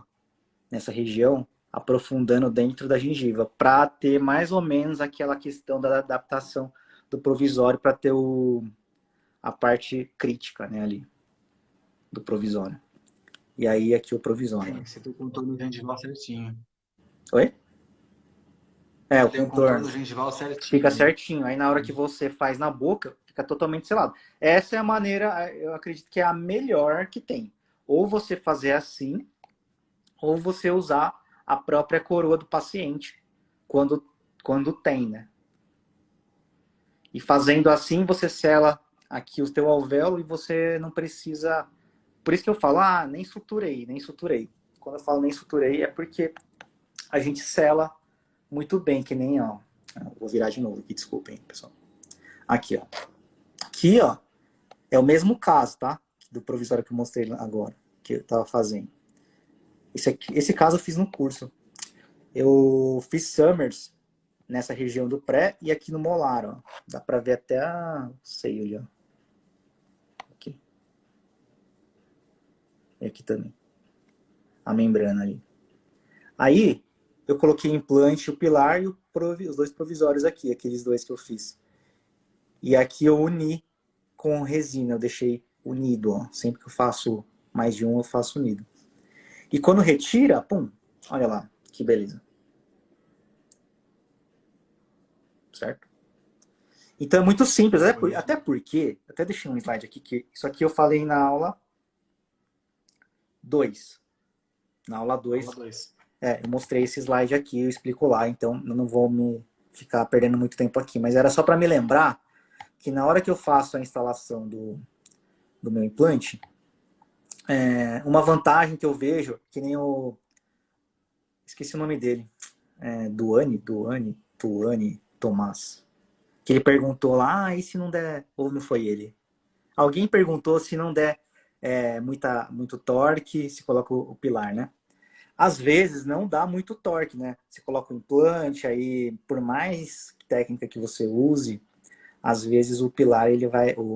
nessa região, aprofundando dentro da gengiva, para ter mais ou menos aquela questão da adaptação do provisório para ter a parte crítica, né, ali, do provisório. E aí aqui o provisório. Sim, você tem o contorno gengival certinho. Oi? Você O tem o contorno contorno. gengival Fica certinho. certinho. Aí na hora que você faz na boca, fica totalmente selado. Essa é a maneira, eu acredito que é a melhor que tem. Ou você fazer assim, ou você usar a própria coroa do paciente quando tem, né? E fazendo assim, você sela aqui o teu alvéolo e você não precisa. Por isso que eu falo, nem suturei, nem suturei. Quando eu falo nem suturei, é porque a gente sela muito bem, que nem, ó. Vou virar de novo aqui, desculpem, pessoal. Aqui, ó. Aqui, ó, é o mesmo caso, tá? Do provisório que eu mostrei agora, que eu tava fazendo. Esse caso eu fiz no curso. Eu fiz Summers nessa região do pré e aqui no molar, ó. Dá pra ver até o seio ali, ó. Aqui. E aqui também. A membrana ali. Aí, eu coloquei o implante, o pilar e os dois provisórios aqui, aqueles dois que eu fiz. E aqui eu uni com resina, eu deixei unido, ó. Sempre que eu faço mais de um, eu faço unido. E quando retira, pum, olha lá, que beleza. Certo? Então é muito simples, até porque, até deixei um slide aqui, que isso aqui eu falei na aula 2. Na aula Aula 2, 2. eu mostrei esse slide aqui, eu explico lá, então eu não vou me ficar perdendo muito tempo aqui, mas era só para me lembrar que na hora que eu faço a instalação do meu implante, uma vantagem que eu vejo, que nem esqueci o nome dele, Tuane Tomás, que ele perguntou lá, e se não der, ou não foi ele? Alguém perguntou se não der muito torque, se coloca o pilar, né? Às vezes não dá muito torque, né? Você coloca o implante, aí por mais técnica que você use, às vezes o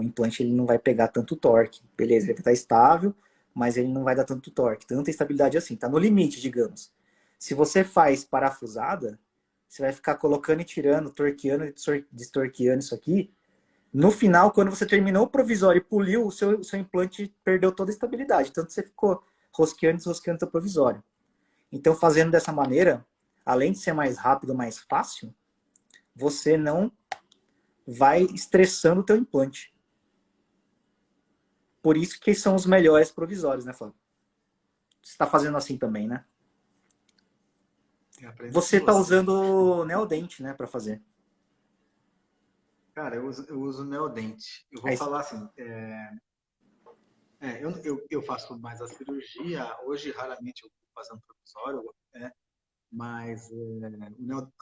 implante ele não vai pegar tanto torque. Beleza, ele vai estar estável, mas ele não vai dar tanto torque, tanta estabilidade assim, tá no limite, digamos. Se você faz parafusada, você vai ficar colocando e tirando, torqueando e destorqueando isso aqui. No final, quando você terminou o provisório e poliu, o seu implante perdeu toda a estabilidade. Tanto você ficou rosqueando e desrosqueando o seu provisório. Então, fazendo dessa maneira, além de ser mais rápido, mais fácil, você não vai estressando o teu implante. Por isso que são os melhores provisórios, né, Flávio? Você está fazendo assim também, né? Eu aprendi Você com está você. usando neodente, né, para fazer. Cara, eu uso neodente. Eu vou Aí, falar assim, eu faço mais a cirurgia. Hoje, raramente, eu vou fazer um provisório, né? Mas o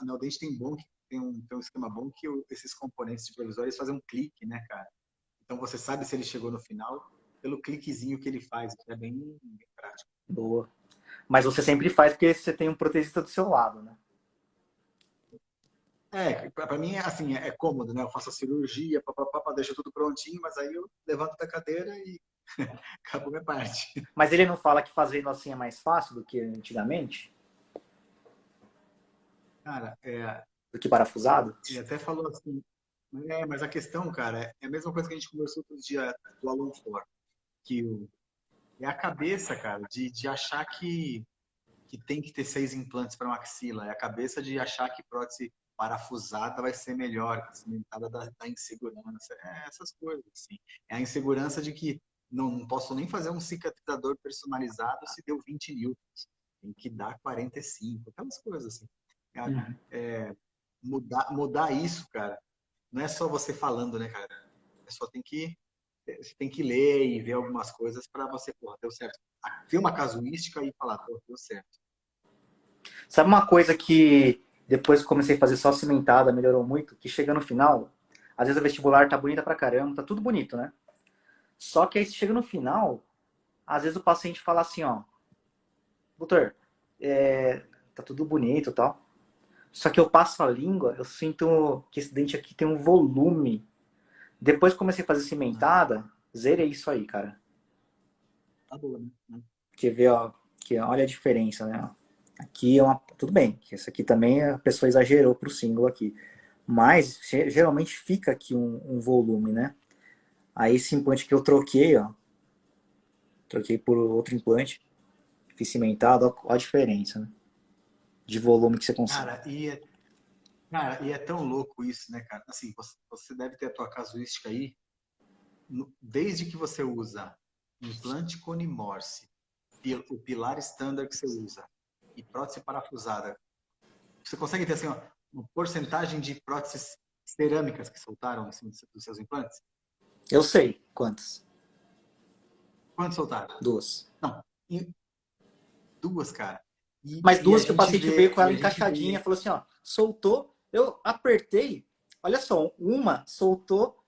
Neodente tem um esquema bom que esses componentes de provisório eles fazem um clique, né, cara? Então você sabe se ele chegou no final pelo cliquezinho que ele faz. Isso é bem prático. Boa. Mas você sempre faz porque você tem um protetista do seu lado, né? Para mim, assim, é cômodo, né? Eu faço a cirurgia, papapá, deixo tudo prontinho, mas aí eu levanto da cadeira e acabou minha parte. Mas ele não fala que fazendo assim é mais fácil do que antigamente? Cara, Do que parafusado? ele até falou assim, mas a questão, cara, é a mesma coisa que a gente conversou outro dia do Alan Ford, que é a cabeça, cara, de achar que tem que ter 6 implantes para maxila, é a cabeça de achar que prótese parafusada vai ser melhor, que cimentada da insegurança, essas coisas, assim. É a insegurança de que não posso nem fazer um cicatrizador personalizado se deu 20 newtons, tem que dar 45, aquelas coisas assim. Uhum. Mudar isso, cara, não é só você falando, né, cara? Você tem que ler e ver algumas coisas para você, porra, deu certo. Ver uma casuística e falar, porra, deu certo. Sabe uma coisa que depois que comecei a fazer só cimentada, melhorou muito? Que chega no final, às vezes a vestibular tá bonita pra caramba, tá tudo bonito, né? Só que aí chega no final, às vezes o paciente fala assim, ó, doutor, tá tudo bonito e tal. Só que eu passo a língua, eu sinto que esse dente aqui tem um volume. Depois que comecei a fazer cimentada, zerei isso aí, cara. Tá boa, né? Porque vê, ó, que olha a diferença, né? Aqui é uma. Tudo bem, que essa aqui também a pessoa exagerou pro single aqui. Mas geralmente fica aqui um volume, né? Aí esse implante que eu troquei, ó. Troquei por outro implante. Fiz cimentado, ó a diferença, né? De volume que você consegue. Cara, e é tão louco isso, né, cara? Assim, você deve ter a tua casuística aí, desde que você usa implante cone Morse, o pilar standard que você usa e prótese parafusada, você consegue ter assim, ó, uma porcentagem de próteses cerâmicas que soltaram em cima dos seus implantes? Eu sei quantas. Quantos soltaram? Duas. Não, duas, cara. Mas E a duas que o gente paciente veio vê, com ela encaixadinha, falou assim, ó, soltou, eu apertei, olha só, uma soltou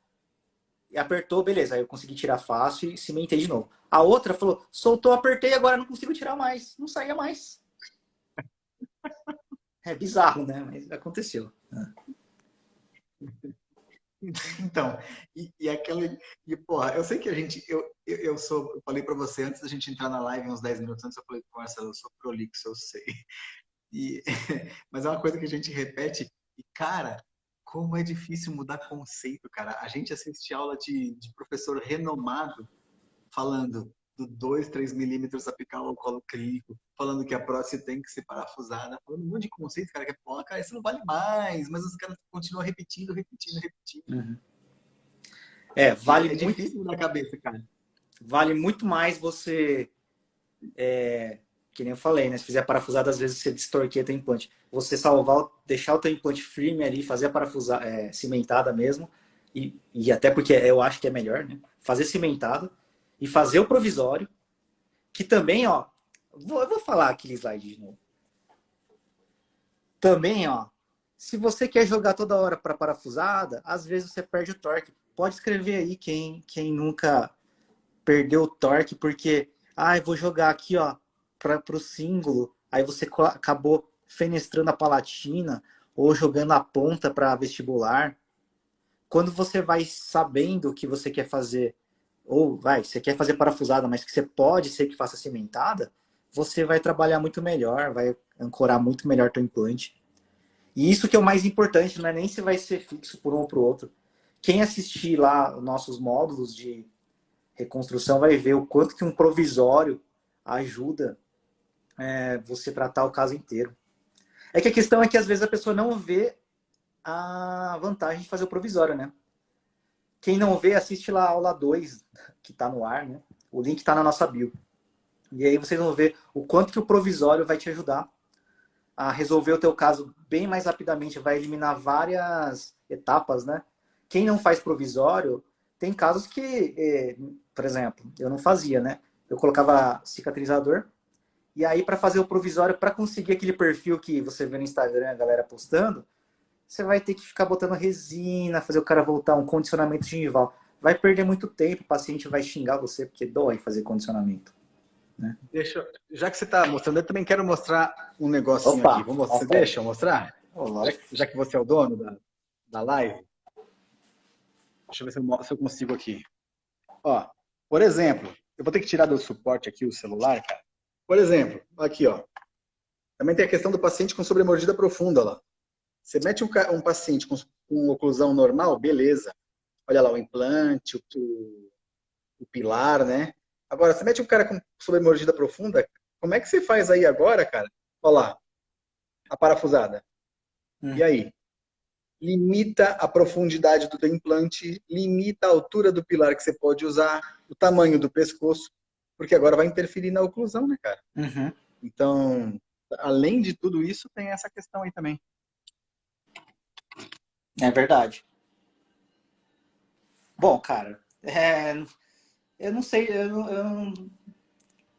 e apertou, beleza, aí eu consegui tirar fácil e cimentei de novo. A outra falou, soltou, apertei, agora não consigo tirar mais, não saía mais. É bizarro, né? Mas aconteceu. então, porra, eu sei que a gente, eu falei pra você antes da gente entrar na live, uns 10 minutos antes, eu falei, Marcelo, eu sou prolixo, eu sei. E, mas é uma coisa que a gente repete, e cara, como é difícil mudar conceito, cara. A gente assiste aula de professor renomado falando do 2, 3 milímetros apical ao colo clínico, falando que a prótese tem que ser parafusada, falando um monte de conceito, cara, que é, pô, cara, isso não vale mais, mas os caras continuam repetindo, repetindo, repetindo. Uhum. E é difícil mudar a cabeça, cara. Vale muito mais você, que nem eu falei, né? Se fizer parafusada, às vezes você distorquia teu implante. Você salvar, deixar o teu implante firme ali, fazer a parafusada, cimentada mesmo, e até porque eu acho que é melhor, né? Fazer cimentada e fazer o provisório, que também, ó, eu vou falar aquele slide de novo. Também, ó, se você quer jogar toda hora para parafusada, às vezes você perde o torque. Pode escrever aí quem nunca perdeu o torque porque, vou jogar aqui, ó, para o símbolo. Aí você acabou fenestrando a palatina ou jogando a ponta para vestibular. Quando você vai sabendo o que você quer fazer, ou você quer fazer parafusada, mas que você pode ser que faça cimentada, você vai trabalhar muito melhor, vai ancorar muito melhor teu implante. E isso que é o mais importante, não é nem se vai ser fixo por um ou para o outro. Quem assistir lá os nossos módulos de reconstrução vai ver o quanto que um provisório ajuda você tratar o caso inteiro. É que a questão é que às vezes a pessoa não vê a vantagem de fazer o provisório, né? Quem não vê, assiste lá a aula 2 que está no ar, né? O link está na nossa bio. E aí vocês vão ver o quanto que o provisório vai te ajudar a resolver o teu caso bem mais rapidamente, vai eliminar várias etapas, né? Quem não faz provisório, tem casos que, por exemplo, eu não fazia, né? Eu colocava cicatrizador E aí, para fazer o provisório, para conseguir aquele perfil que você vê no Instagram, a galera postando, você vai ter que ficar botando resina, fazer o cara voltar um condicionamento gengival. Vai perder muito tempo, o paciente vai xingar você, porque dói fazer condicionamento. Né? Já que você está mostrando, eu também quero mostrar um negocinho aqui. Opa, Você deixa eu mostrar? lógico. Já que você é o dono da live. Deixa eu ver se eu consigo aqui. Ó, por exemplo, eu vou ter que tirar do suporte aqui o celular, cara. Por exemplo, aqui, ó. Também tem a questão do paciente com sobremordida profunda, lá. Você mete um paciente com oclusão normal, beleza. Olha lá, o implante, o pilar, né? Agora, você mete um cara com sobremordida profunda, como é que você faz aí agora, cara? Olha lá, a parafusada. E aí? Limita a profundidade do implante, limita a altura do pilar que você pode usar, o tamanho do pescoço, porque agora vai interferir na oclusão, né, cara? Uhum. Então, além de tudo isso, tem essa questão aí também. É verdade. Bom, cara, eu não sei, eu não...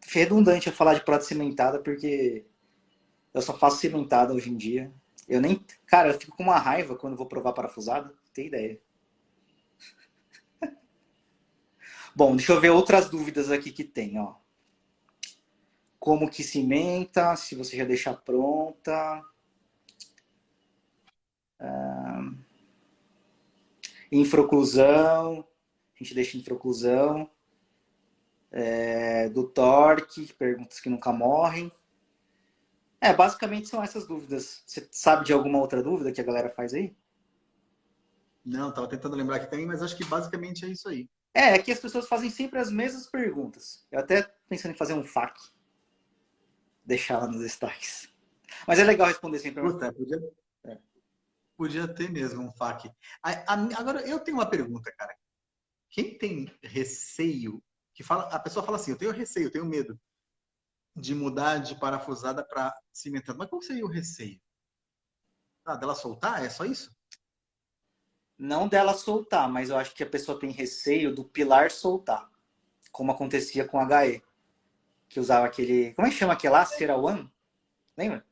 redundante eu falar de prótese cimentada, porque eu só faço cimentada hoje em dia. Eu nem... Cara, eu fico com uma raiva quando vou provar parafusada, não tem ideia. Bom, deixa eu ver outras dúvidas aqui que tem, ó. Como que cimenta, se você já deixa pronta. Infroclusão, a gente deixa infroclusão. Do torque, perguntas que nunca morrem. Basicamente são essas dúvidas. Você sabe de alguma outra dúvida que a galera faz aí? Não, tava tentando lembrar que tem, mas acho que basicamente é isso aí. É que as pessoas fazem sempre as mesmas perguntas. Eu até pensando em fazer um FAQ. Deixar lá nos destaques. Mas é legal responder sempre. Puta, podia ter mesmo um FAQ. Agora, eu tenho uma pergunta, cara. Quem tem receio, a pessoa fala assim, eu tenho receio, eu tenho medo de mudar de parafusada para cimentado. Mas qual seria o receio? Dela soltar? É só isso? Não dela soltar, mas eu acho que a pessoa tem receio do pilar soltar. Como acontecia com o HE. Que usava aquele... Como é que chama aquele lá? CeraOne? Lembra?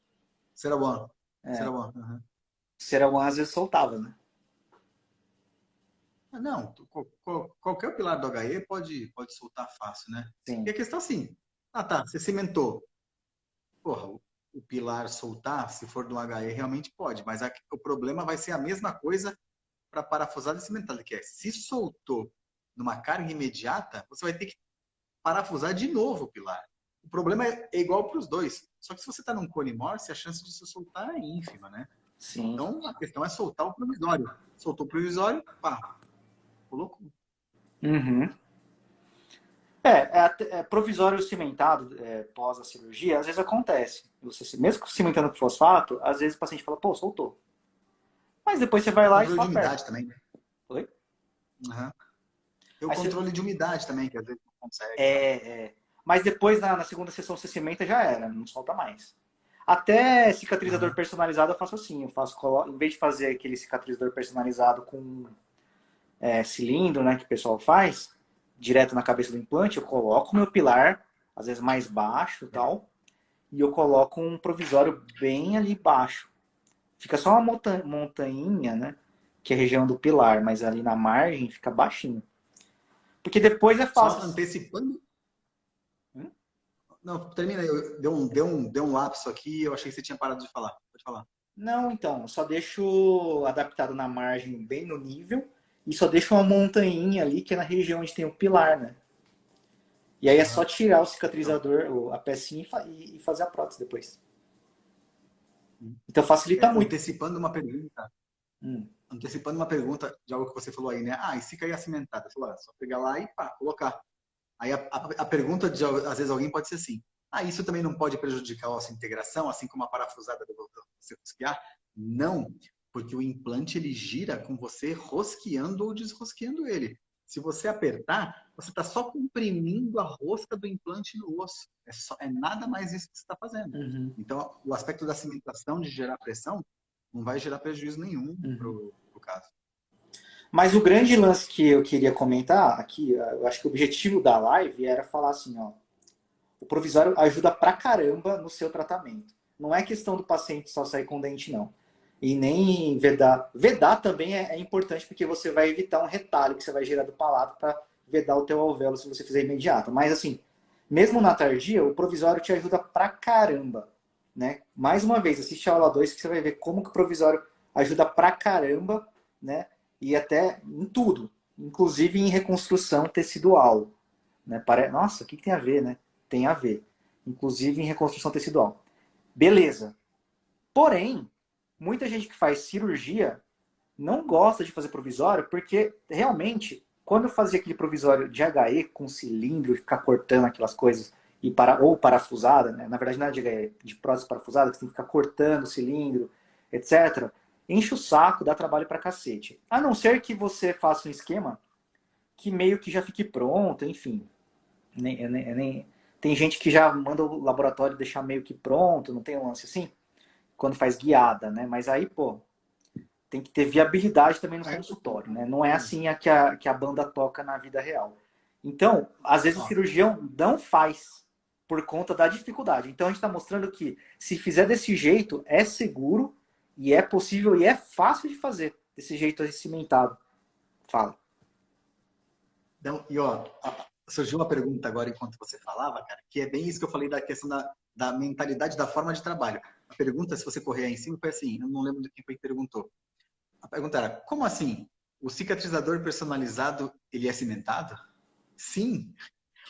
CeraOne. É. CeraOne. Uhum. CeraOne às vezes soltava, né? Não, qualquer pilar do HE pode soltar fácil, né? E Sim. a questão é assim, tá, você cimentou. Porra, o pilar soltar, se for do HE, realmente pode, mas o problema vai ser a mesma coisa para parafusada e cimentada, que é, se soltou numa carga imediata, você vai ter que parafusar de novo o pilar. O problema é igual para os dois. Só que se você está num cone morse, a chance de se soltar é ínfima, né? Sim. Então, a questão é soltar o provisório. Soltou o provisório, pá, colocou. Uhum. Provisório cimentado pós a cirurgia, às vezes acontece. Você, mesmo cimentando com fosfato, às vezes o paciente fala, pô, soltou. Mas depois você vai lá e Controle só de aperta. umidade também, né? Oi? Uhum. Tem o Aí você, controle de umidade também, que às vezes não consegue. Tá? Mas depois, na segunda sessão, você cimenta, já era, não solta mais. Até cicatrizador Uhum. personalizado eu faço assim. Em vez de fazer aquele cicatrizador personalizado com cilindro, né, que o pessoal faz, direto na cabeça do implante, eu coloco meu pilar, às vezes mais baixo e tal, e eu coloco um provisório bem ali baixo. Fica só uma montanha, né, que é a região do pilar, mas ali na margem fica baixinho. Porque depois é Só fácil. antecipando. Hum? Não, termina aí. Deu um lapso aqui, eu achei que você tinha parado de falar. Pode falar. Não, então, só deixo adaptado na margem, bem no nível, e só deixo uma montanha ali, que é na região onde tem o pilar, né? E aí é só Uhum. tirar o Então, cicatrizador, a pecinha, e fazer a prótese depois. Então facilita muito. antecipando uma pergunta. Hum. Antecipando uma pergunta de algo que você falou aí, né? E se cair a cimentada? Você falou, só pegar lá e pá, colocar. Aí a pergunta de, às vezes, alguém pode ser assim, isso também não pode prejudicar a nossa integração, assim como a parafusada do você rosquear? Não, porque o implante ele gira com você rosqueando ou desrosqueando ele. Se você apertar, você está só comprimindo a rosca do implante no osso. É nada mais isso que você está fazendo. Uhum. Então, o aspecto da cimentação, de gerar pressão, não vai gerar prejuízo nenhum para Uhum. o caso. Mas o grande lance que eu queria comentar aqui, eu acho que o objetivo da live era falar assim, ó, O provisório ajuda pra caramba no seu tratamento. Não é questão do paciente só sair com dente, não. E nem vedar. Vedar também é importante porque você vai evitar um retalho que você vai gerar do palato para vedar o teu alvéolo se você fizer imediato. Mas assim, mesmo na tardia, o provisório te ajuda pra caramba, né? Mais uma vez, assiste a aula 2 que você vai ver como que o provisório ajuda pra caramba, né? E até em tudo, inclusive em reconstrução tecidual, né? Nossa, o que tem a ver, né? Tem a ver. Inclusive em reconstrução tecidual. Beleza. Porém, muita gente que faz cirurgia não gosta de fazer provisório porque realmente, quando eu fazia aquele provisório de HE com cilindro e ficar cortando aquelas coisas ou parafusada, né? Na verdade não é de HE, de prótese parafusada, que você tem que ficar cortando o cilindro, etc. Enche o saco, dá trabalho pra cacete. A não ser que você faça um esquema que meio que já fique pronto, enfim. Tem gente que já manda o laboratório deixar meio que pronto, não tem um lance assim? Quando faz guiada, né? Mas aí, pô, tem que ter viabilidade também no consultório, né? Não é assim que a banda toca na vida real. Então, às vezes o cirurgião não faz por conta da dificuldade. Então a gente está mostrando que se fizer desse jeito, é seguro e é possível e é fácil de fazer desse jeito aí cimentado. Fala. Então, e ó, surgiu uma pergunta agora enquanto você falava, cara, que é bem isso que eu falei da questão da mentalidade, da forma de trabalho. A pergunta, se você correr aí em cima, foi assim, eu não lembro de quem foi que perguntou. A pergunta era, como assim? O cicatrizador personalizado, ele é cimentado? Sim,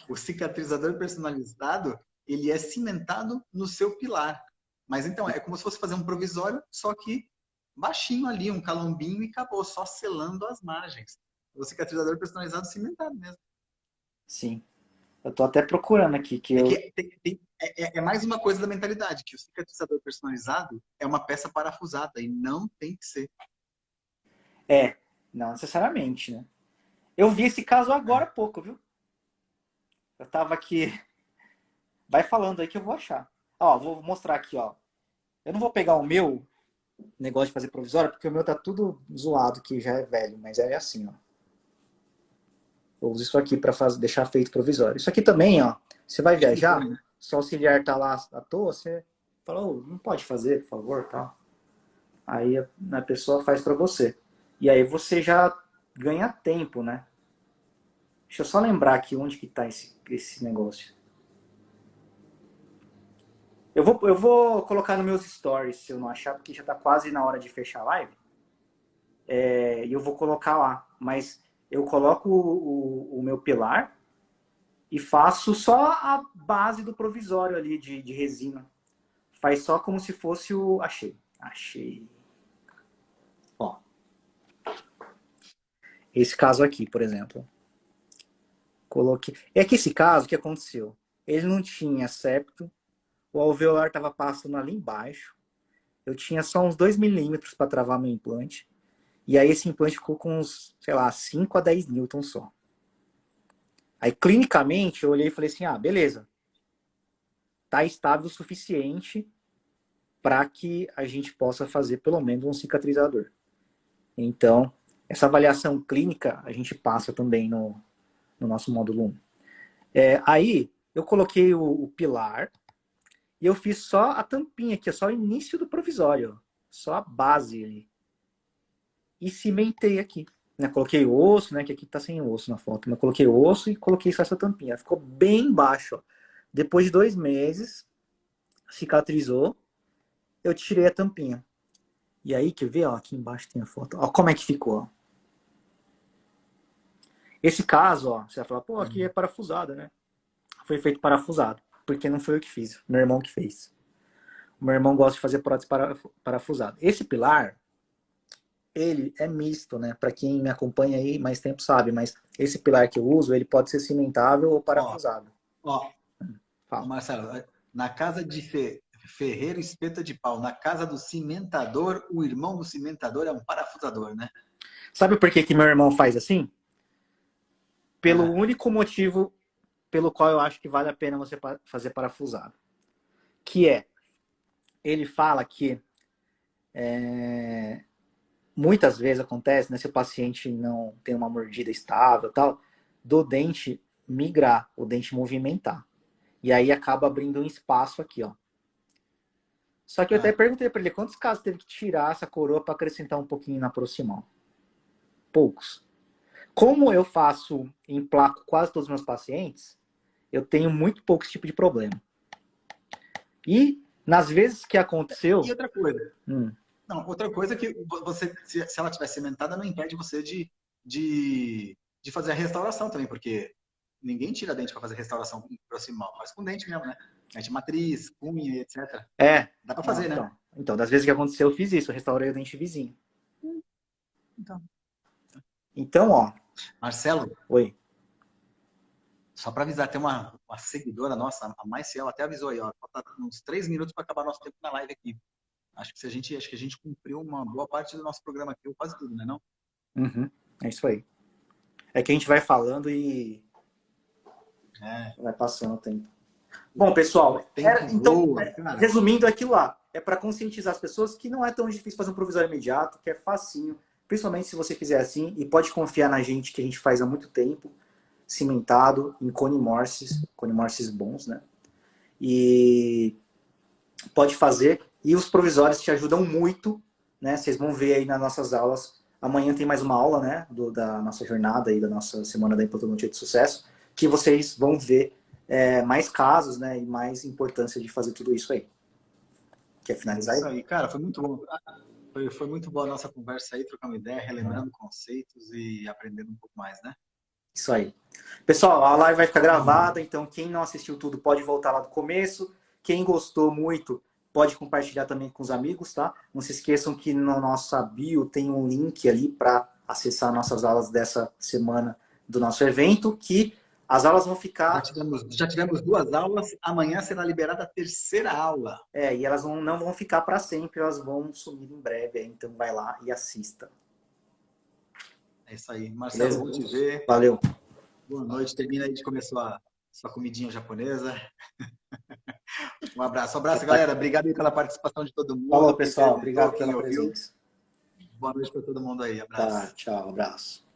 o cicatrizador personalizado, ele é cimentado no seu pilar. Mas então, é como se fosse fazer um provisório, só que baixinho ali, um calombinho e acabou, só selando as margens. O cicatrizador personalizado cimentado mesmo. Sim. Eu tô até procurando aqui que É eu. que é mais uma coisa da mentalidade, que o cicatrizador personalizado é uma peça parafusada e não tem que ser. Não necessariamente, né? Eu vi esse caso agora há É. pouco, viu? Eu tava aqui. Vai falando aí que eu vou achar. Ó, vou mostrar aqui, ó. Eu não vou pegar o meu negócio de fazer provisório, porque o meu tá tudo zoado, que já é velho, mas é assim, ó. Eu uso isso aqui para deixar feito provisório. Isso aqui também, ó. Você vai viajar, Né? se o auxiliar tá lá à toa, você fala, oh, não pode fazer, por favor, tal. Aí a pessoa faz para você. E aí você já ganha tempo, né? Deixa eu só lembrar aqui onde que tá esse negócio. Eu vou colocar nos meus stories, se eu não achar, porque já tá quase na hora de fechar a live. E eu vou colocar lá. Mas eu coloco o meu pilar e faço só a base do provisório ali de resina. Faz só como se fosse o... Achei. Ó, esse caso aqui, por exemplo. Coloquei. É que esse caso, o que aconteceu? Ele não tinha septo, o alveolar estava passando ali embaixo. Eu tinha só uns 2 milímetros para travar meu implante. E aí esse implante ficou com uns, sei lá, 5 a 10 newtons só. Aí clinicamente eu olhei e falei assim, ah, beleza. Tá estável o suficiente para que a gente possa fazer pelo menos um cicatrizador. Então, essa avaliação clínica a gente passa também no nosso módulo 1. Aí eu coloquei o pilar e eu fiz só a tampinha aqui, só o início do provisório, só a base ali. E cimentei aqui. Né? Coloquei o osso, né? Que aqui tá sem osso na foto. Mas coloquei o osso e coloquei só essa tampinha. Ficou bem baixo. Ó. Depois de 2 meses, cicatrizou, eu tirei a tampinha. E aí, quer ver? Ó, aqui embaixo tem a foto. Ó, como é que ficou. Ó. Esse caso, ó, você vai falar, pô, aqui é parafusada, né? Foi feito parafusado. Porque não foi eu que fiz, meu irmão que fez. O meu irmão gosta de fazer prótese parafusada. Esse pilar, ele é misto, né? Para quem me acompanha aí mais tempo sabe, mas esse pilar que eu uso, ele pode ser cimentável ou Ó, parafusado. ó, Fala. Marcelo, na casa de ferreiro espeta de pau, na casa do cimentador, o irmão do cimentador é um parafusador, né? Sabe por que meu irmão faz assim? Pelo Ah, único motivo pelo qual eu acho que vale a pena você fazer parafusado. Que é, ele fala que muitas vezes acontece, né, se o paciente não tem uma mordida estável tal, do dente migrar, o dente movimentar. E aí acaba abrindo um espaço aqui, ó. Só que eu até Ah, perguntei para ele quantos casos teve que tirar essa coroa para acrescentar um pouquinho na proximal. Poucos. Como eu faço em placo quase todos os meus pacientes, eu tenho muito pouco esse tipo de problema. E nas vezes que e aconteceu, outra coisa. hum, Não, outra coisa que você, se ela tiver cimentada, não impede você de fazer a restauração também, porque ninguém tira dente para fazer restauração proximal, faz com dente mesmo, né? Mete matriz, cunha, etc. é, Dá para não, fazer, né? então, das vezes que aconteceu, eu fiz isso, eu restaurei o dente vizinho. Então. Então, ó, Marcelo, oi. só para avisar, tem uma seguidora nossa, a Maiciel, até avisou aí, ó, falta uns 3 minutos para acabar nosso tempo na live aqui. Acho que a gente cumpriu uma boa parte do nosso programa aqui, ou quase tudo, né, não? Uhum, é isso aí. É que a gente vai falando e É, vai passando o tempo. Bom, pessoal, tempo então, voa, cara. resumindo aquilo lá, é para conscientizar as pessoas que não é tão difícil fazer um provisório imediato, que é facinho, principalmente se você fizer assim, e pode confiar na gente, que a gente faz há muito tempo, cimentado, em cone morsis bons, né? E pode fazer, e os provisórios te ajudam muito, né? Vocês vão ver aí nas nossas aulas. Amanhã tem mais uma aula, né? Da nossa jornada aí, da nossa semana da implantodontia de sucesso, que vocês vão ver mais casos, né? E mais importância de fazer tudo isso aí. Quer É finalizar isso aí? aí, cara, foi muito bom. Foi muito boa a nossa conversa aí, trocando ideia, relembrando conceitos e aprendendo um pouco mais, né? Isso aí. Pessoal, a live vai ficar gravada, então quem não assistiu tudo pode voltar lá do começo. Quem gostou muito pode compartilhar também com os amigos, tá? Não se esqueçam que no nossa bio tem um link ali para acessar nossas aulas dessa semana do nosso evento, que as aulas vão Já ficar, tivemos, já tivemos 2 aulas, amanhã será liberada a terceira aula. e elas não vão ficar para sempre, elas vão sumir em breve, então vai lá e assista. É isso aí. Marcelo, Beleza? bom te ver. Valeu. Boa noite. Termina aí de comer sua comidinha japonesa. Um abraço. Um abraço, galera. Obrigado aí pela participação de todo Falou, mundo, quem pessoal. perguntou, Obrigado quem pela ouviu. presença. Boa noite para todo mundo aí. Tá, Abraço. tchau, abraço.